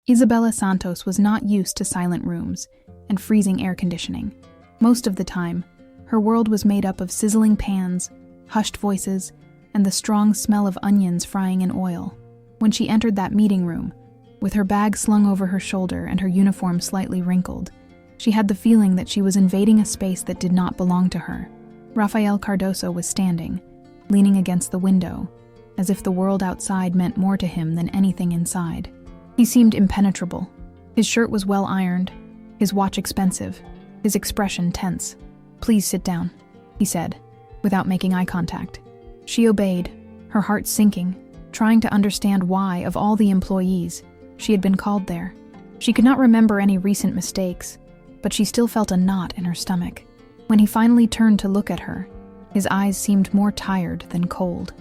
Isabella Santos was not used to silent rooms and freezing air conditioning. Most of the time, her world was made up of sizzling pans, hushed voices, and the strong smell of onions frying in oil. When she entered that meeting room, with her bag slung over her shoulder and her uniform slightly wrinkled, she had the feeling that she was invading a space that did not belong to her. Rafael Cardoso was standing, leaning against the window, as if the world outside meant more to him than anything inside. He seemed impenetrable. His shirt was well ironed, his watch expensive, his expression tense. "Please sit down," he said, without making eye contact. She obeyed, her heart sinking, trying to understand why, of all the employees, she had been called there. She could not remember any recent mistakes, but she still felt a knot in her stomach. When he finally turned to look at her, his eyes seemed more tired than cold.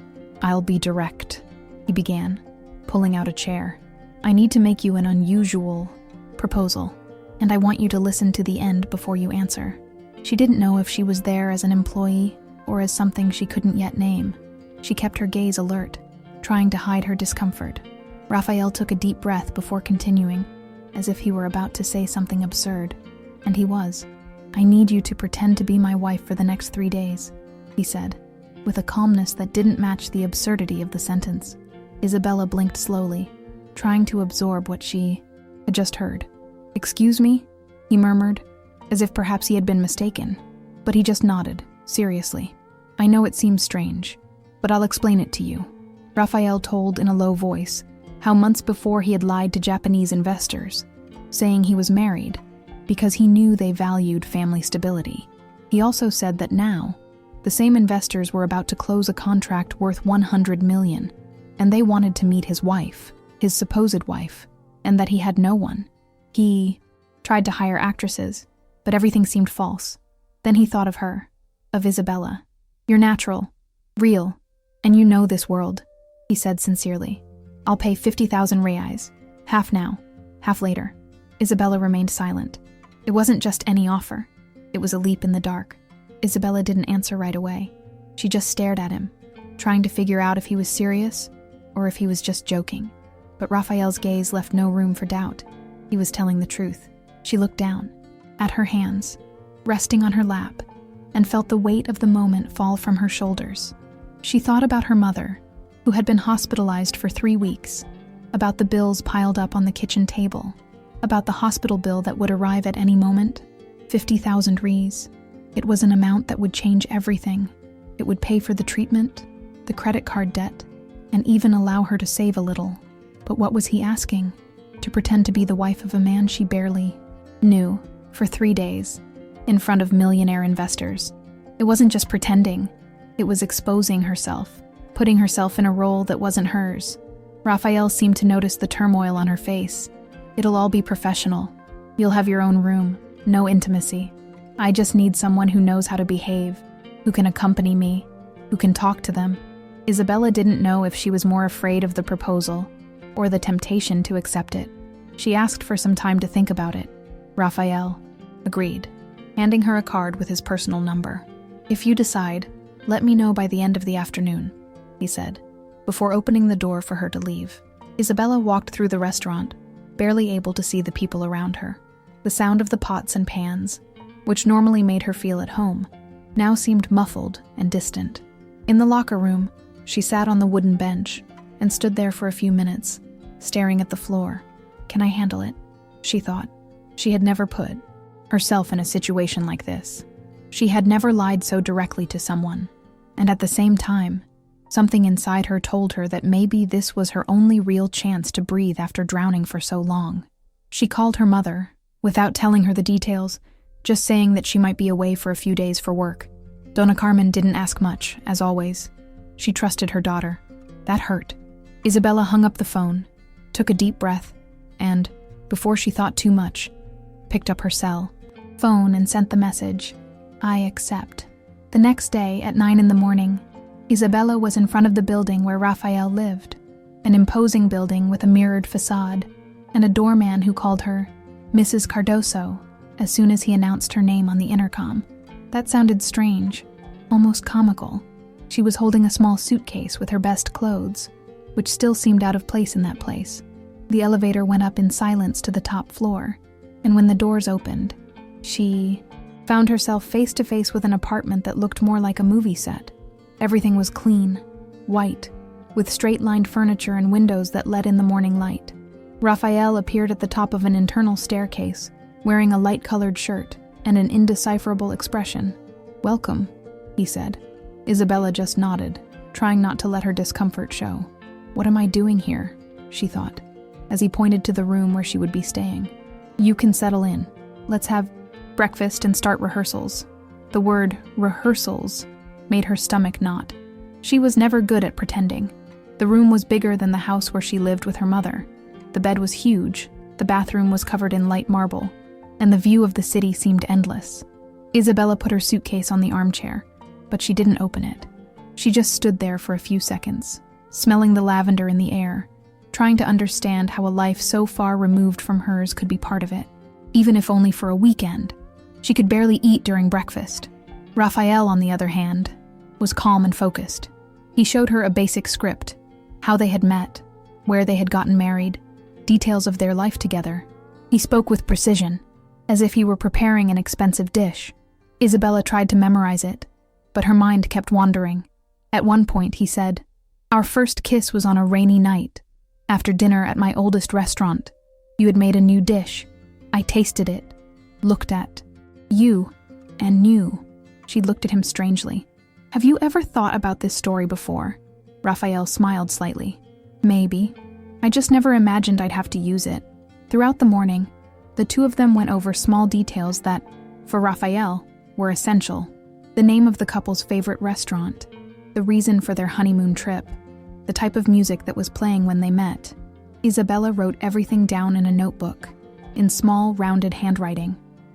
"I'll be direct," he began, pulling out a chair. "I need to make you an unusual proposal, and I want you to listen to the end before you answer." She didn't know if she was there as an employee or as something she couldn't yet name. She kept her gaze alert, trying to hide her discomfort. Rafael took a deep breath before continuing, as if he were about to say something absurd. And he was. "I need you to pretend to be my wife for the next 3 days, he said, with a calmness that didn't match the absurdity of the sentence. Isabella blinked slowly, trying to absorb what she had just heard. "Excuse me?" he murmured, as if perhaps he had been mistaken. But he just nodded, seriously. "I know it seems strange, but I'll explain it to you." Rafael told in a low voice how months before he had lied to Japanese investors, saying he was married because he knew they valued family stability. He also said that now, the same investors were about to close a contract worth $100 million, and they wanted to meet his wife, his supposed wife, and that he had no one. He tried to hire actresses, but everything seemed false. Then he thought of her, of Isabella. "You're natural, real, and you know this world," he said sincerely. "I'll pay 50,000 reais, half now, half later." Isabella remained silent. It wasn't just any offer. It was a leap in the dark. Isabella didn't answer right away. She just stared at him, trying to figure out if he was serious or if he was just joking. But Rafael's gaze left no room for doubt. He was telling the truth. She looked down, at her hands, resting on her lap, and felt the weight of the moment fall from her shoulders. She thought about her mother, who had been hospitalized for 3 weeks, about the bills piled up on the kitchen table, about the hospital bill that would arrive at any moment. 50,000 reais. It was an amount that would change everything. It would pay for the treatment, the credit card debt, and even allow her to save a little. But what was he asking? To pretend to be the wife of a man she barely knew for 3 days, in front of millionaire investors. It wasn't just pretending. It was exposing herself, putting herself in a role that wasn't hers. Rafael seemed to notice the turmoil on her face. "It'll all be professional. You'll have your own room, no intimacy. I just need someone who knows how to behave, who can accompany me, who can talk to them." Isabella didn't know if she was more afraid of the proposal or the temptation to accept it. She asked for some time to think about it. Rafael agreed, handing her a card with his personal number. "If you decide, let me know by the end of the afternoon," he said, before opening the door for her to leave. Isabella walked through the restaurant, barely able to see the people around her. The sound of the pots and pans, which normally made her feel at home, now seemed muffled and distant. In the locker room, she sat on the wooden bench and stood there for a few minutes, staring at the floor. "Can I handle it?" she thought. She had never put herself in a situation like this. She had never lied so directly to someone, and at the same time, something inside her told her that maybe this was her only real chance to breathe after drowning for so long. She called her mother, without telling her the details, just saying that she might be away for a few days for work. Dona Carmen didn't ask much, as always. She trusted her daughter. That hurt. Isabella hung up the phone, took a deep breath, and, before she thought too much, picked up her cell phone and sent the message, "I accept." The next day, at 9 in the morning, Isabella was in front of the building where Rafael lived, an imposing building with a mirrored facade, and a doorman who called her Mrs. Cardoso as soon as he announced her name on the intercom. That sounded strange, almost comical. She was holding a small suitcase with her best clothes, which still seemed out of place in that place. The elevator went up in silence to the top floor, and when the doors opened, she found herself face to face with an apartment that looked more like a movie set. Everything was clean, white, with straight-lined furniture and windows that let in the morning light. Raphael appeared at the top of an internal staircase, wearing a light-colored shirt and an indecipherable expression. "Welcome," he said. Isabella just nodded, trying not to let her discomfort show. "What am I doing here?" she thought, as he pointed to the room where she would be staying. "You can settle in. Let's have breakfast and start rehearsals." The word rehearsals made her stomach knot. She was never good at pretending. The room was bigger than the house where she lived with her mother. The bed was huge, the bathroom was covered in light marble, and the view of the city seemed endless. Isabella put her suitcase on the armchair, but she didn't open it. She just stood there for a few seconds, smelling the lavender in the air, trying to understand how a life so far removed from hers could be part of it, even if only for a weekend. She could barely eat during breakfast. Raphael, on the other hand, was calm and focused. He showed her a basic script, how they had met, where they had gotten married, details of their life together. He spoke with precision, as if he were preparing an expensive dish. Isabella tried to memorize it, but her mind kept wandering. At one point, he said, "Our first kiss was on a rainy night. After dinner at my oldest restaurant, you had made a new dish. I tasted it, looked at you, and knew." She looked at him strangely. "Have you ever thought about this story before?" Raphael smiled slightly. "Maybe. I just never imagined I'd have to use it." Throughout the morning, the two of them went over small details that, for Raphael, were essential. The name of the couple's favorite restaurant, the reason for their honeymoon trip, the type of music that was playing when they met. Isabella wrote everything down in a notebook, in small, rounded handwriting.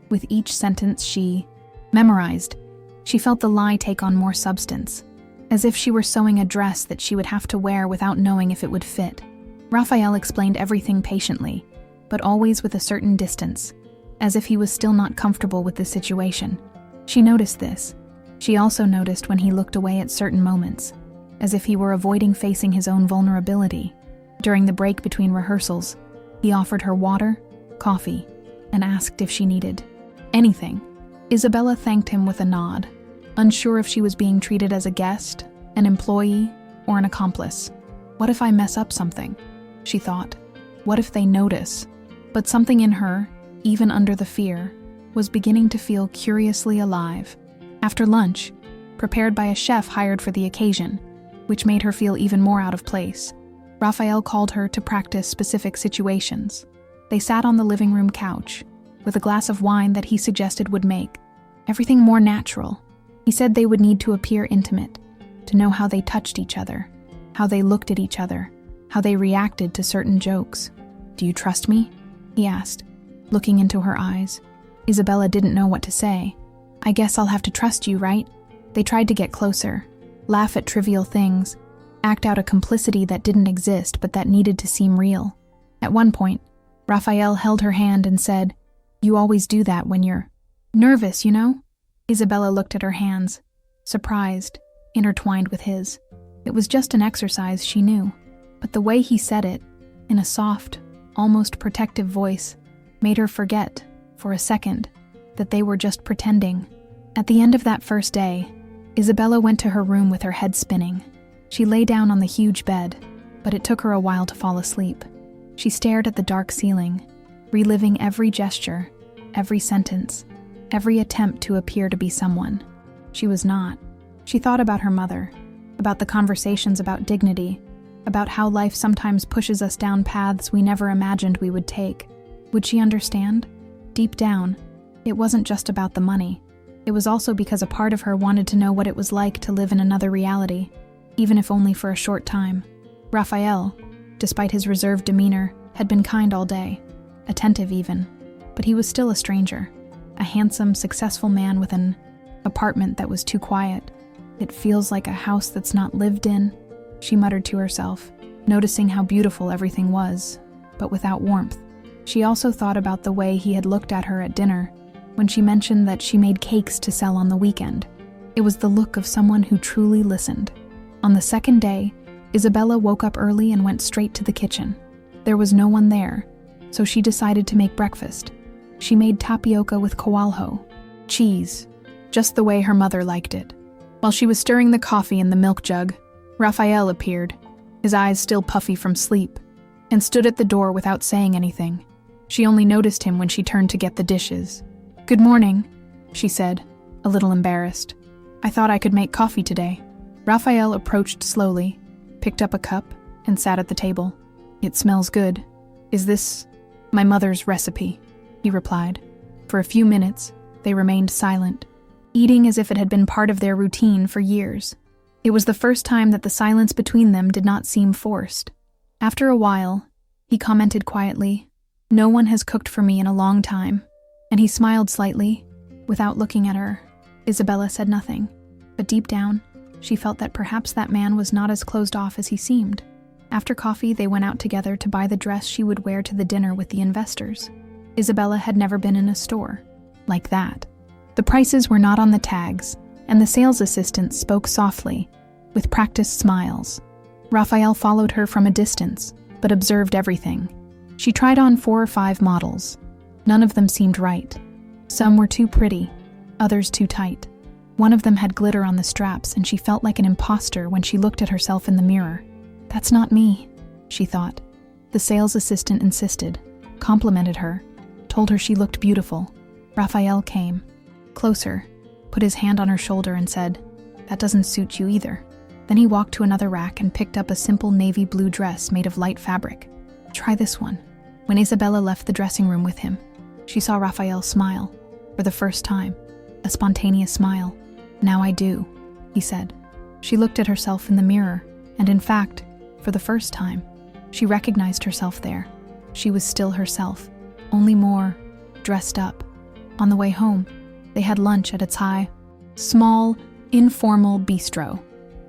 With each sentence she memorized, she felt the lie take on more substance, as if she were sewing a dress that she would have to wear without knowing if it would fit. Raphael explained everything patiently, but always with a certain distance, as if he was still not comfortable with the situation. She noticed this. She also noticed when he looked away at certain moments, as if he were avoiding facing his own vulnerability. During the break between rehearsals, he offered her water, coffee, and asked if she needed anything. Isabella thanked him with a nod, unsure if she was being treated as a guest, an employee, or an accomplice. "What if I mess up something?" she thought. "What if they notice?" But something in her, even under the fear, was beginning to feel curiously alive. After lunch, prepared by a chef hired for the occasion, which made her feel even more out of place, Raphael called her to practice specific situations. They sat on the living room couch, with a glass of wine that he suggested would make everything more natural. He said they would need to appear intimate, to know how they touched each other, how they looked at each other, how they reacted to certain jokes. "Do you trust me?" he asked, looking into her eyes. Isabella didn't know what to say. "I guess I'll have to trust you, right?" They tried to get closer, laugh at trivial things, act out a complicity that didn't exist but that needed to seem real. At one point, Raphael held her hand and said, "You always do that when you're nervous, you know?" Isabella looked at her hands, surprised, intertwined with his. It was just an exercise, she knew, but the way he said it, in a soft, almost protective voice, made her forget, for a second, that they were just pretending. At the end of that first day, Isabella went to her room with her head spinning. She lay down on the huge bed, but it took her a while to fall asleep. She stared at the dark ceiling, reliving every gesture, every sentence, every attempt to appear to be someone she was not. She thought about her mother, about the conversations about dignity, about how life sometimes pushes us down paths we never imagined we would take. Would she understand? Deep down, it wasn't just about the money. It was also because a part of her wanted to know what it was like to live in another reality, even if only for a short time. Raphael, despite his reserved demeanor, had been kind all day, attentive even, but he was still a stranger, a handsome, successful man with an apartment that was too quiet. "It feels like a house that's not lived in," she muttered to herself, noticing how beautiful everything was, but without warmth. She also thought about the way he had looked at her at dinner, when she mentioned that she made cakes to sell on the weekend. It was the look of someone who truly listened. On the second day, Isabella woke up early and went straight to the kitchen. There was no one there, so she decided to make breakfast. She made tapioca with coalho, cheese, just the way her mother liked it. While she was stirring the coffee in the milk jug, Raphael appeared, his eyes still puffy from sleep, and stood at the door without saying anything. She only noticed him when she turned to get the dishes. "Good morning," she said, a little embarrassed. "I thought I could make coffee today." Raphael approached slowly, picked up a cup, and sat at the table. "It smells good. Is this my mother's recipe?" he replied. For a few minutes, they remained silent, eating as if it had been part of their routine for years. It was the first time that the silence between them did not seem forced. After a while, he commented quietly, "No one has cooked for me in a long time," and he smiled slightly, without looking at her. Isabella said nothing, but deep down, she felt that perhaps that man was not as closed off as he seemed. After coffee, they went out together to buy the dress she would wear to the dinner with the investors. Isabella had never been in a store like that. The prices were not on the tags, and the sales assistant spoke softly, with practiced smiles. Raphael followed her from a distance, but observed everything. She tried on 4 or 5 models. None of them seemed right. Some were too pretty, others too tight. One of them had glitter on the straps, and she felt like an imposter when she looked at herself in the mirror. "That's not me," she thought. The sales assistant insisted, complimented her, told her she looked beautiful. Raphael came closer, put his hand on her shoulder and said, "That doesn't suit you either." Then he walked to another rack and picked up a simple navy blue dress made of light fabric. "Try this one." When Isabella left the dressing room with him, she saw Raphael smile, for the first time, a spontaneous smile. "Now I do," he said. She looked at herself in the mirror, and in fact, for the first time, she recognized herself there. She was still herself, only more dressed up. On the way home, they had lunch at its small, informal bistro.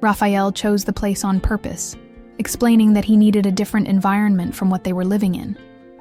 Raphael chose the place on purpose, explaining that he needed a different environment from what they were living in.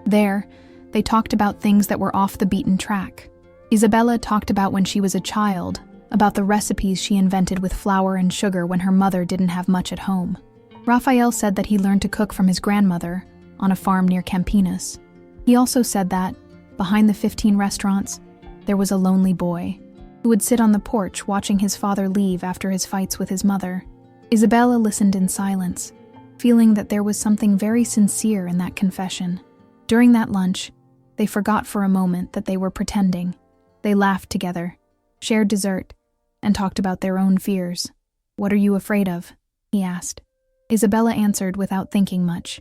There, they talked about things that were off the beaten track. Isabella talked about when she was a child, about the recipes she invented with flour and sugar when her mother didn't have much at home. Raphael said that he learned to cook from his grandmother on a farm near Campinas. He also said that, behind the 15 restaurants, there was a lonely boy who would sit on the porch watching his father leave after his fights with his mother. Isabella listened in silence, feeling that there was something very sincere in that confession. During that lunch, they forgot for a moment that they were pretending. They laughed together, shared dessert, and talked about their own fears. "What are you afraid of?" he asked. Isabella answered without thinking much.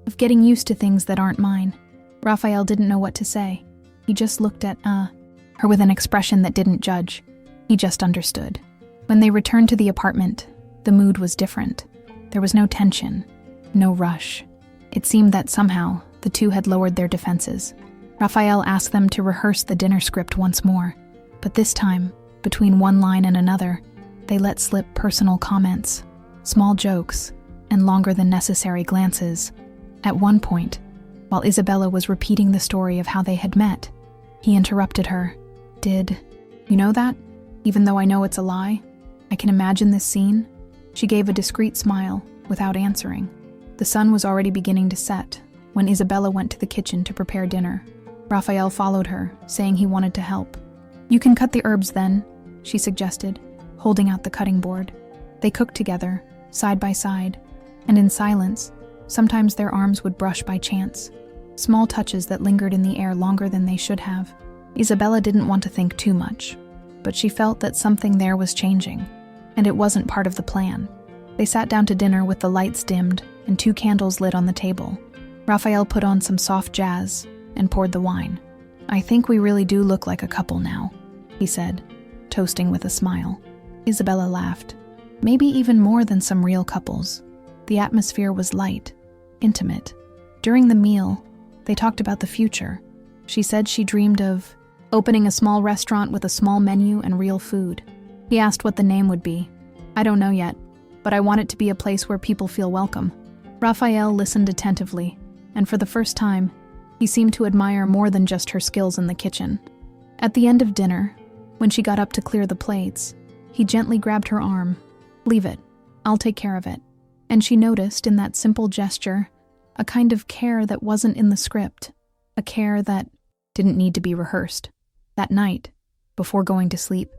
"Of getting used to things that aren't mine." Raphael didn't know what to say. He just looked at her with an expression that didn't judge. He just understood. When they returned to the apartment, the mood was different. There was no tension, no rush. It seemed that somehow the two had lowered their defenses. Raphael asked them to rehearse the dinner script once more, but this time, between one line and another, they let slip personal comments, small jokes, and longer than necessary glances. At one point, while Isabella was repeating the story of how they had met, he interrupted her. "Did you know that? Even though I know it's a lie, I can imagine this scene." She gave a discreet smile, without answering. The sun was already beginning to set when Isabella went to the kitchen to prepare dinner. Raphael followed her, saying he wanted to help. "You can cut the herbs then," she suggested, holding out the cutting board. They cooked together, side by side, and in silence, sometimes their arms would brush by chance, small touches that lingered in the air longer than they should have. Isabella didn't want to think too much, but she felt that something there was changing, and it wasn't part of the plan. They sat down to dinner with the lights dimmed and 2 candles lit on the table. Raphael put on some soft jazz and poured the wine. "I think we really do look like a couple now," he said, toasting with a smile. Isabella laughed. "Maybe even more than some real couples." The atmosphere was light, intimate. During the meal, they talked about the future. She said she dreamed of opening a small restaurant with a small menu and real food. He asked what the name would be. "I don't know yet, but I want it to be a place where people feel welcome." Raphael listened attentively, and for the first time, he seemed to admire more than just her skills in the kitchen. At the end of dinner, when she got up to clear the plates, he gently grabbed her arm. "Leave it. I'll take care of it." And she noticed in that simple gesture a kind of care that wasn't in the script, a care that didn't need to be rehearsed. That night, before going to sleep,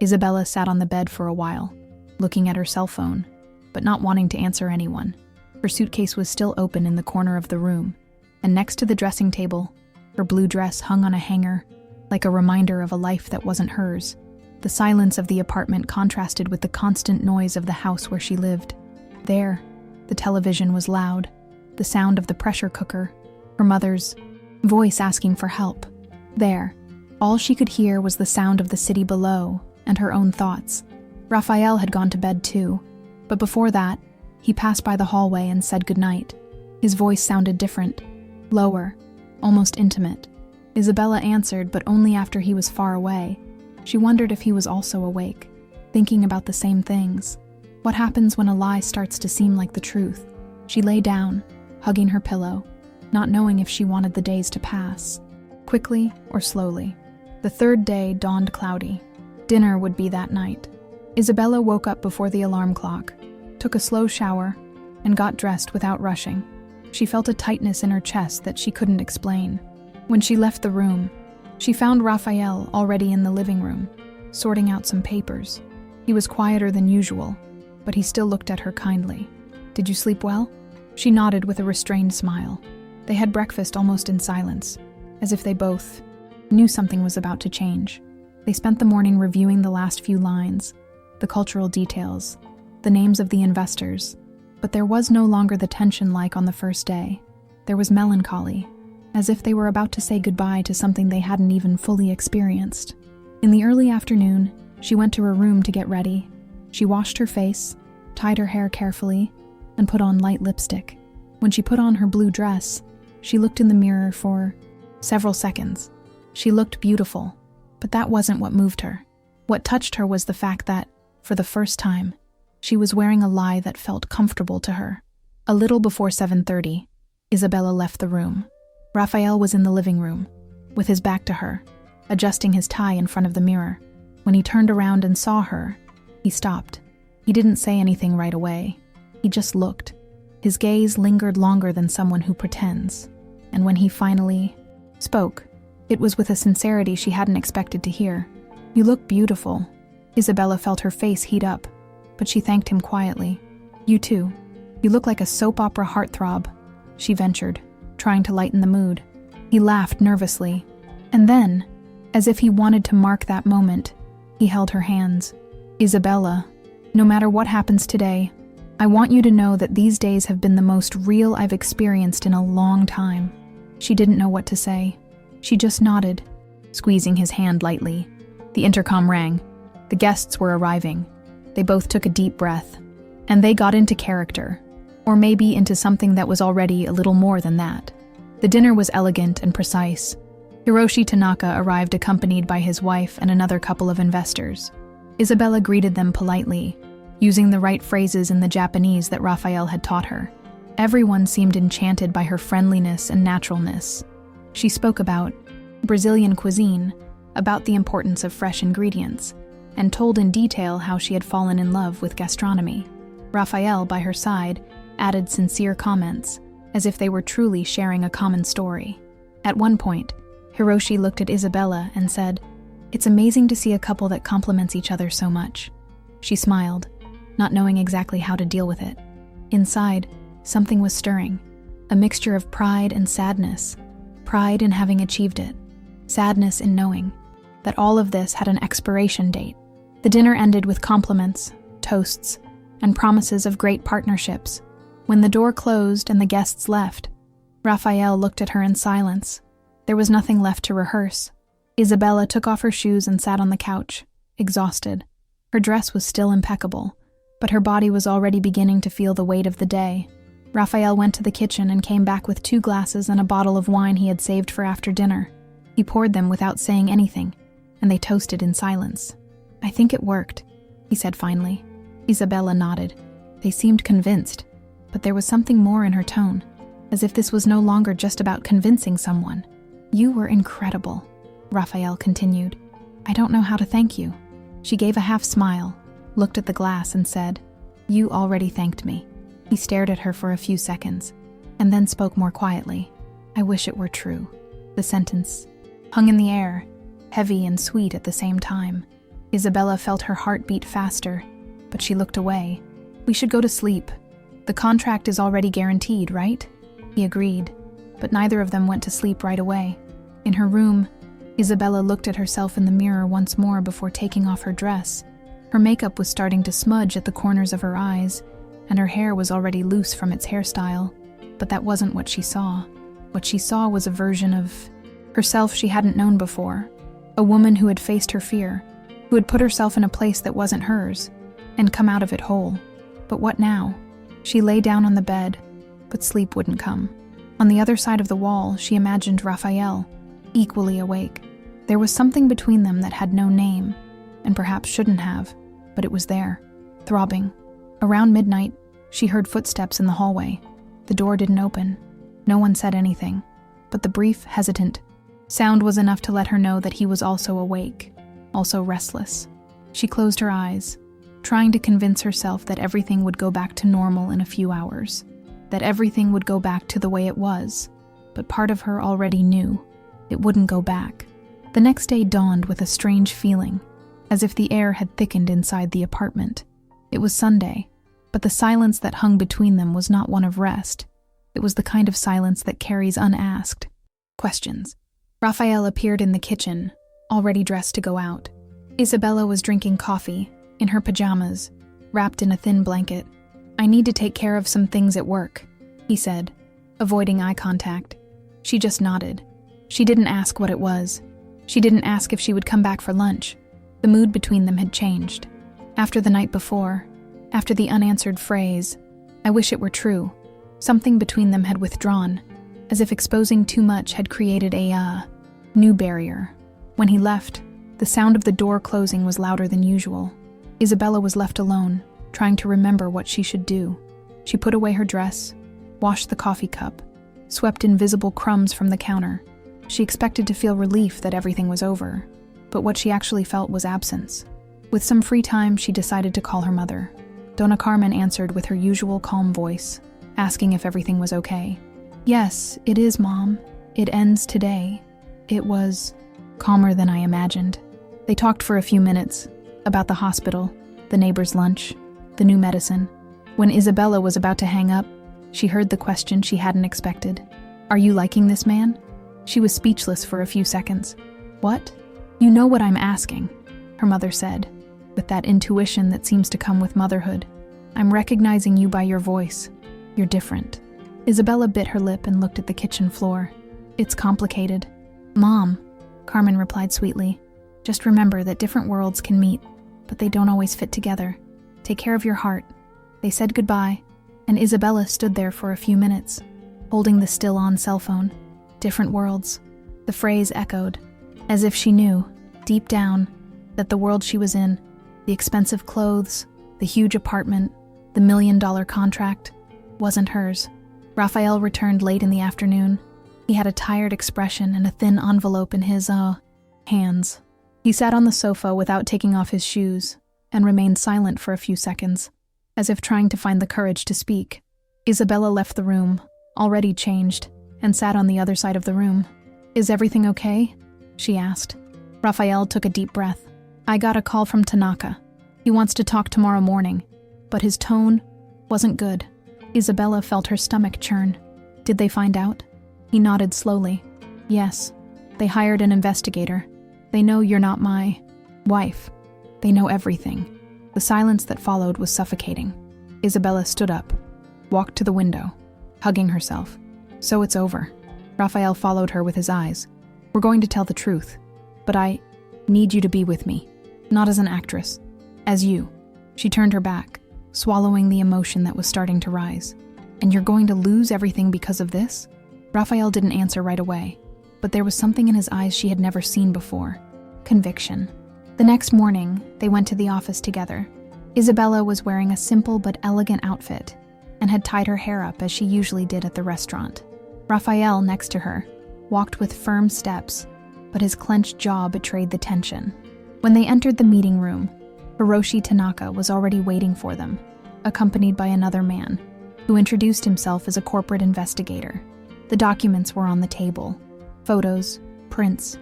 Isabella sat on the bed for a while, looking at her cell phone, but not wanting to answer anyone. Her suitcase was still open in the corner of the room, and next to the dressing table, her blue dress hung on a hanger, like a reminder of a life that wasn't hers. The silence of the apartment contrasted with the constant noise of the house where she lived. There, the television was loud, the sound of the pressure cooker, her mother's voice asking for help. There, all she could hear was the sound of the city below and her own thoughts. Raphael had gone to bed too, but before that, he passed by the hallway and said goodnight. His voice sounded different, lower, almost intimate. Isabella answered, but only after he was far away. She wondered if he was also awake, thinking about the same things. What happens when a lie starts to seem like the truth? She lay down, hugging her pillow, not knowing if she wanted the days to pass, quickly or slowly. The third day dawned cloudy. Dinner would be that night. Isabella woke up before the alarm clock, took a slow shower, and got dressed without rushing. She felt a tightness in her chest that she couldn't explain. When she left the room, she found Raphael already in the living room, sorting out some papers. He was quieter than usual, but he still looked at her kindly. "Did you sleep well?" She nodded with a restrained smile. They had breakfast almost in silence, as if they both knew something was about to change. They spent the morning reviewing the last few lines, the cultural details, the names of the investors, but there was no longer the tension like on the first day. There was melancholy, as if they were about to say goodbye to something they hadn't even fully experienced. In the early afternoon, she went to her room to get ready. She washed her face, tied her hair carefully, and put on light lipstick. When she put on her blue dress, she looked in the mirror for several seconds. She looked beautiful, but that wasn't what moved her. What touched her was the fact that, for the first time, she was wearing a lie that felt comfortable to her. A little before 7:30, Isabella left the room. Raphael was in the living room, with his back to her, adjusting his tie in front of the mirror. When he turned around and saw her, he stopped. He didn't say anything right away. He just looked. His gaze lingered longer than someone who pretends. And when he finally spoke, it was with a sincerity she hadn't expected to hear. "You look beautiful." Isabella felt her face heat up, but she thanked him quietly. "You too. You look like a soap opera heartthrob," she ventured, trying to lighten the mood. He laughed nervously, and then, as if he wanted to mark that moment, he held her hands. "Isabella, no matter what happens today, I want you to know that these days have been the most real I've experienced in a long time." She didn't know what to say. She just nodded, squeezing his hand lightly. The intercom rang. The guests were arriving. They both took a deep breath, and they got into character, or maybe into something that was already a little more than that. The dinner was elegant and precise. Hiroshi Tanaka arrived accompanied by his wife and another couple of investors. Isabella greeted them politely, using the right phrases in the Japanese that Raphael had taught her. Everyone seemed enchanted by her friendliness and naturalness. She spoke about Brazilian cuisine, about the importance of fresh ingredients, and told in detail how she had fallen in love with gastronomy. Raphael, by her side, added sincere comments, as if they were truly sharing a common story. At one point, Hiroshi looked at Isabella and said, "It's amazing to see a couple that complements each other so much." She smiled, not knowing exactly how to deal with it. Inside, something was stirring, a mixture of pride and sadness. Pride in having achieved it, sadness in knowing that all of this had an expiration date. The dinner ended with compliments, toasts, and promises of great partnerships. When the door closed and the guests left, Raphael looked at her in silence. There was nothing left to rehearse. Isabella took off her shoes and sat on the couch, exhausted. Her dress was still impeccable, but her body was already beginning to feel the weight of the day. Raphael went to the kitchen and came back with 2 glasses and a bottle of wine he had saved for after dinner. He poured them without saying anything, and they toasted in silence. "I think it worked," he said finally. Isabella nodded. They seemed convinced, but there was something more in her tone, as if this was no longer just about convincing someone. "You were incredible," Raphael continued. "I don't know how to thank you." She gave a half smile, looked at the glass and said, "You already thanked me." He stared at her for a few seconds, and then spoke more quietly. "I wish it were true." The sentence hung in the air, heavy and sweet at the same time. Isabella felt her heart beat faster, but she looked away. "We should go to sleep. The contract is already guaranteed, right?" He agreed, but neither of them went to sleep right away. In her room, Isabella looked at herself in the mirror once more before taking off her dress. Her makeup was starting to smudge at the corners of her eyes, and her hair was already loose from its hairstyle. But that wasn't what she saw. What she saw was a version of herself she hadn't known before, a woman who had faced her fear, who had put herself in a place that wasn't hers, and come out of it whole. But what now? She lay down on the bed, but sleep wouldn't come. On the other side of the wall, she imagined Raphael, equally awake. There was something between them that had no name, and perhaps shouldn't have, but it was there, throbbing. Around midnight, she heard footsteps in the hallway. The door didn't open. No one said anything, but the brief, hesitant sound was enough to let her know that he was also awake, also restless. She closed her eyes, trying to convince herself that everything would go back to normal in a few hours, that everything would go back to the way it was, but part of her already knew it wouldn't go back. The next day dawned with a strange feeling, as if the air had thickened inside the apartment. It was Sunday, but the silence that hung between them was not one of rest. It was the kind of silence that carries unasked questions. Raphael appeared in the kitchen, already dressed to go out. Isabella was drinking coffee, in her pajamas, wrapped in a thin blanket. "I need to take care of some things at work," he said, avoiding eye contact. She just nodded. She didn't ask what it was. She didn't ask if she would come back for lunch. The mood between them had changed. After the night before, after the unanswered phrase, "I wish it were true," something between them had withdrawn, as if exposing too much had created a new barrier. When he left, the sound of the door closing was louder than usual. Isabella was left alone, trying to remember what she should do. She put away her dress, washed the coffee cup, swept invisible crumbs from the counter. She expected to feel relief that everything was over, but what she actually felt was absence. With some free time, she decided to call her mother. Donna Carmen answered with her usual calm voice, asking if everything was okay. "Yes, it is, Mom. It ends today." It was calmer than I imagined. They talked for a few minutes about the hospital, the neighbor's lunch, the new medicine. When Isabella was about to hang up, she heard the question she hadn't expected. "Are you liking this man?" She was speechless for a few seconds. "What?" "You know what I'm asking," her mother said, with that intuition that seems to come with motherhood. "I'm recognizing you by your voice. You're different." Isabella bit her lip and looked at the kitchen floor. "It's complicated." "Mom," Carmen replied sweetly, "just remember that different worlds can meet, but they don't always fit together. Take care of your heart." They said goodbye, and Isabella stood there for a few minutes, holding the still-on cell phone. Different worlds. The phrase echoed, as if she knew, deep down, that the world she was in, the expensive clothes, the huge apartment, the $1 million contract, wasn't hers. Raphael returned late in the afternoon. He had a tired expression and a thin envelope in his, hands. He sat on the sofa without taking off his shoes and remained silent for a few seconds, as if trying to find the courage to speak. Isabella left the room, already changed, and sat on the other side of the room. "Is everything okay?" she asked. Raphael took a deep breath. "I got a call from Tanaka. He wants to talk tomorrow morning," but his tone wasn't good. Isabella felt her stomach churn. "Did they find out?" He nodded slowly. "Yes. They hired an investigator. They know you're not my wife. They know everything." The silence that followed was suffocating. Isabella stood up, walked to the window, hugging herself. "So it's over." Raphael followed her with his eyes. "We're going to tell the truth, but I need you to be with me, not as an actress, as you." She turned her back, swallowing the emotion that was starting to rise. "And you're going to lose everything because of this?" Raphael didn't answer right away, but there was something in his eyes she had never seen before. Conviction. The next morning, they went to the office together. Isabella was wearing a simple but elegant outfit and had tied her hair up as she usually did at the restaurant. Raphael, next to her, walked with firm steps, but his clenched jaw betrayed the tension. When they entered the meeting room, Hiroshi Tanaka was already waiting for them, accompanied by another man. who introduced himself as a corporate investigator. The documents were on the table. Photos, prints,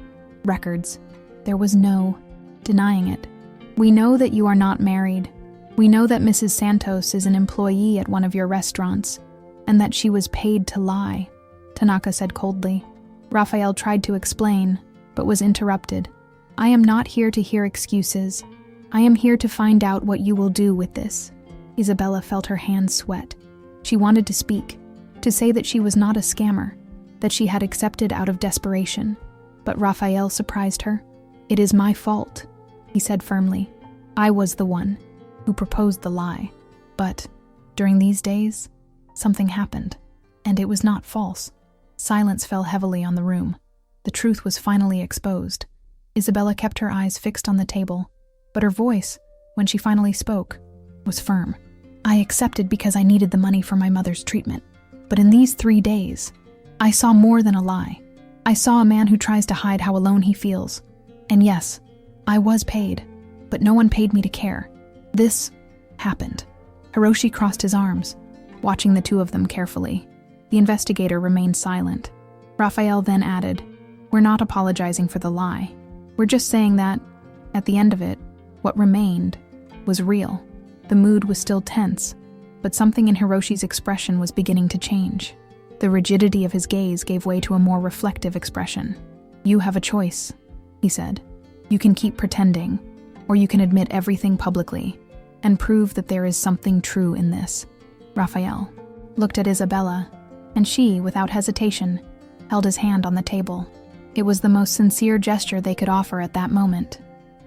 records. There was no denying it. "We know that you are not married. We know that Mrs. Santos is an employee at one of your restaurants, and that she was paid to lie," Tanaka said coldly. Raphael tried to explain, but was interrupted. "I am not here to hear excuses. I am here to find out what you will do with this." Isabella felt her hands sweat. She wanted to speak, to say that she was not a scammer, that she had accepted out of desperation. But Raphael surprised her. "It is my fault," he said firmly. "I was the one who proposed the lie. But during these days, something happened, and it was not false." Silence fell heavily on the room. The truth was finally exposed. Isabella kept her eyes fixed on the table, but her voice, when she finally spoke, was firm. "I accepted because I needed the money for my mother's treatment. But in these 3 days, I saw more than a lie. I saw a man who tries to hide how alone he feels. And yes, I was paid, but no one paid me to care. This happened." Hiroshi crossed his arms, watching the two of them carefully. The investigator remained silent. Raphael then added, "We're not apologizing for the lie. We're just saying that, at the end of it, what remained was real." The mood was still tense, but something in Hiroshi's expression was beginning to change. The rigidity of his gaze gave way to a more reflective expression. "You have a choice," he said. "You can keep pretending, or you can admit everything publicly and prove that there is something true in this." Raphael looked at Isabella, and she, without hesitation, held his hand on the table. It was the most sincere gesture they could offer at that moment,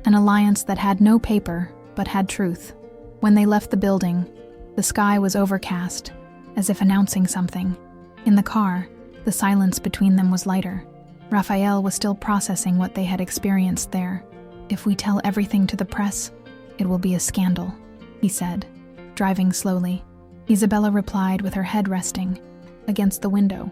an alliance that had no paper but had truth. When they left the building, the sky was overcast, as if announcing something. In the car, the silence between them was lighter. Raphael was still processing what they had experienced there. "If we tell everything to the press, it will be a scandal," he said, driving slowly. Isabella replied with her head resting against the window.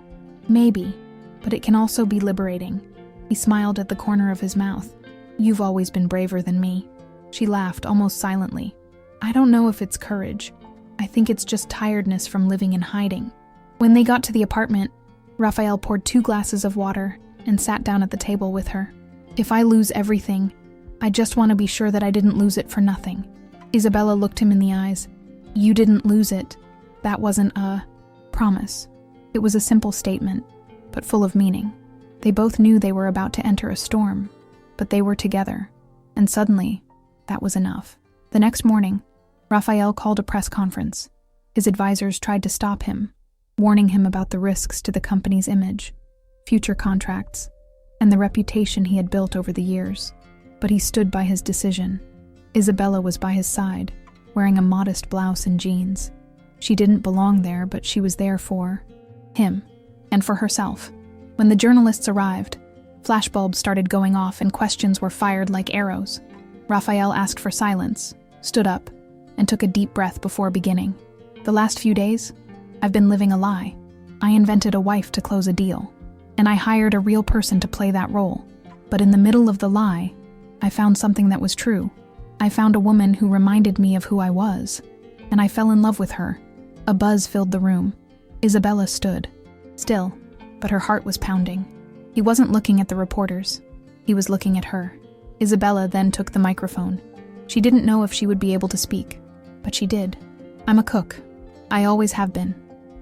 "Maybe, but it can also be liberating." He smiled at the corner of his mouth. "You've always been braver than me." She laughed almost silently. "I don't know if it's courage. I think it's just tiredness from living in hiding." When they got to the apartment, Raphael poured 2 glasses of water and sat down at the table with her. "If I lose everything, I just want to be sure that I didn't lose it for nothing." Isabella looked him in the eyes. "You didn't lose it. That wasn't a promise." It was a simple statement, but full of meaning. They both knew they were about to enter a storm, but they were together, and suddenly, that was enough. The next morning, Raphael called a press conference. His advisors tried to stop him, warning him about the risks to the company's image, future contracts, and the reputation he had built over the years. But he stood by his decision. Isabella was by his side, wearing a modest blouse and jeans. She didn't belong there, but she was there for him, and for herself. When the journalists arrived, flashbulbs started going off and questions were fired like arrows. Raphael asked for silence, stood up, and took a deep breath before beginning. "The last few days, I've been living a lie. I invented a wife to close a deal, and I hired a real person to play that role. But in the middle of the lie, I found something that was true. I found a woman who reminded me of who I was, and I fell in love with her." A buzz filled the room. Isabella stood, still, but her heart was pounding. He wasn't looking at the reporters. He was looking at her. Isabella then took the microphone. She didn't know if she would be able to speak, but she did. "I'm a cook. I always have been.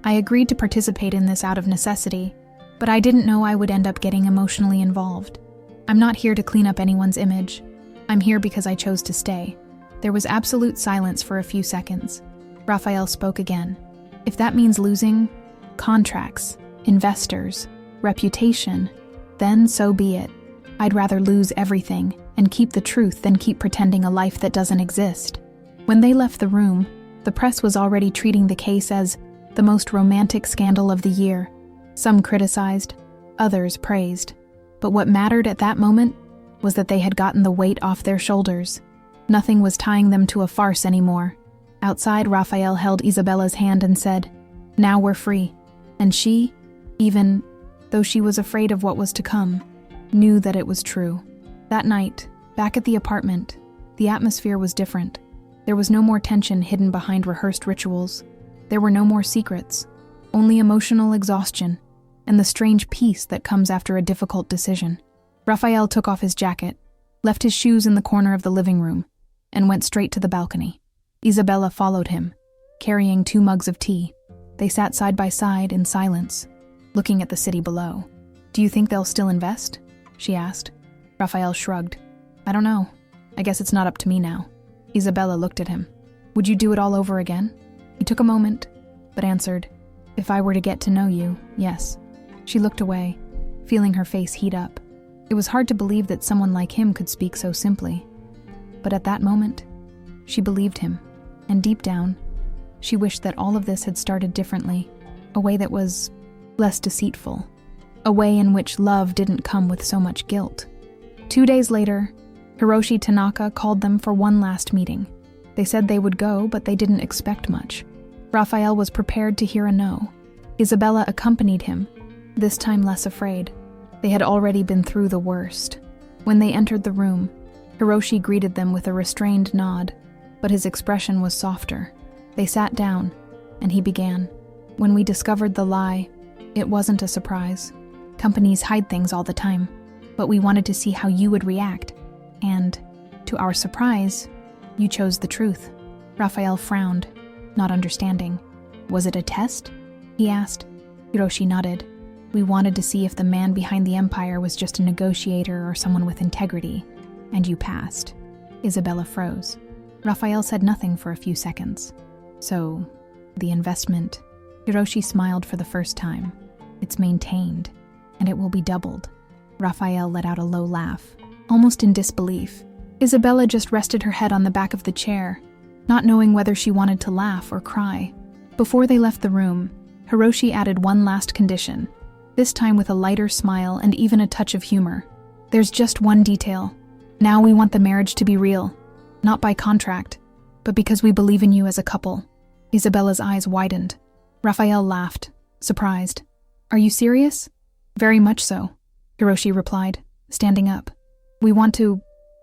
I agreed to participate in this out of necessity, but I didn't know I would end up getting emotionally involved. I'm not here to clean up anyone's image. I'm here because I chose to stay." There was absolute silence for a few seconds. Raphael spoke again. "If that means losing contracts, investors, reputation, then so be it. I'd rather lose everything and keep the truth than keep pretending a life that doesn't exist." When they left the room, the press was already treating the case as the most romantic scandal of the year. Some criticized, others praised. But what mattered at that moment was that they had gotten the weight off their shoulders. Nothing was tying them to a farce anymore. Outside, Raphael held Isabella's hand and said, "Now we're free." And she, even though she was afraid of what was to come, knew that it was true. That night, back at the apartment, the atmosphere was different. There was no more tension hidden behind rehearsed rituals. There were no more secrets, only emotional exhaustion and the strange peace that comes after a difficult decision. Raphael took off his jacket, left his shoes in the corner of the living room, and went straight to the balcony. Isabella followed him, carrying 2 mugs of tea. They sat side by side in silence, looking at the city below. "Do you think they'll still invest?" she asked. Raphael shrugged. "I don't know. I guess it's not up to me now." Isabella looked at him. "Would you do it all over again?" He took a moment, but answered, "If I were to get to know you, yes." She looked away, feeling her face heat up. It was hard to believe that someone like him could speak so simply. But at that moment, she believed him, and deep down, she wished that all of this had started differently, a way that was less deceitful, a way in which love didn't come with so much guilt. 2 days later, Hiroshi Tanaka called them for one last meeting. They said they would go, but they didn't expect much. Raphael was prepared to hear a no. Isabella accompanied him, this time less afraid. They had already been through the worst. When they entered the room, Hiroshi greeted them with a restrained nod, but his expression was softer. They sat down, and he began. "When we discovered the lie, it wasn't a surprise. Companies hide things all the time, but we wanted to see how you would react. And, to our surprise, you chose the truth." Raphael frowned, not understanding. "Was it a test?" he asked. Hiroshi nodded. "We wanted to see if the man behind the empire was just a negotiator or someone with integrity, and you passed." Isabella froze. Raphael said nothing for a few seconds. "So, the investment?" Hiroshi smiled for the first time. "It's maintained, and it will be doubled." Raphael let out a low laugh, almost in disbelief. Isabella just rested her head on the back of the chair, not knowing whether she wanted to laugh or cry. Before they left the room, Hiroshi added one last condition, this time with a lighter smile and even a touch of humor. "There's just one detail. Now we want the marriage to be real, not by contract, but because we believe in you as a couple." Isabella's eyes widened. Raphael laughed, surprised. "Are you serious?" "Very much so," Hiroshi replied, standing up. "We want to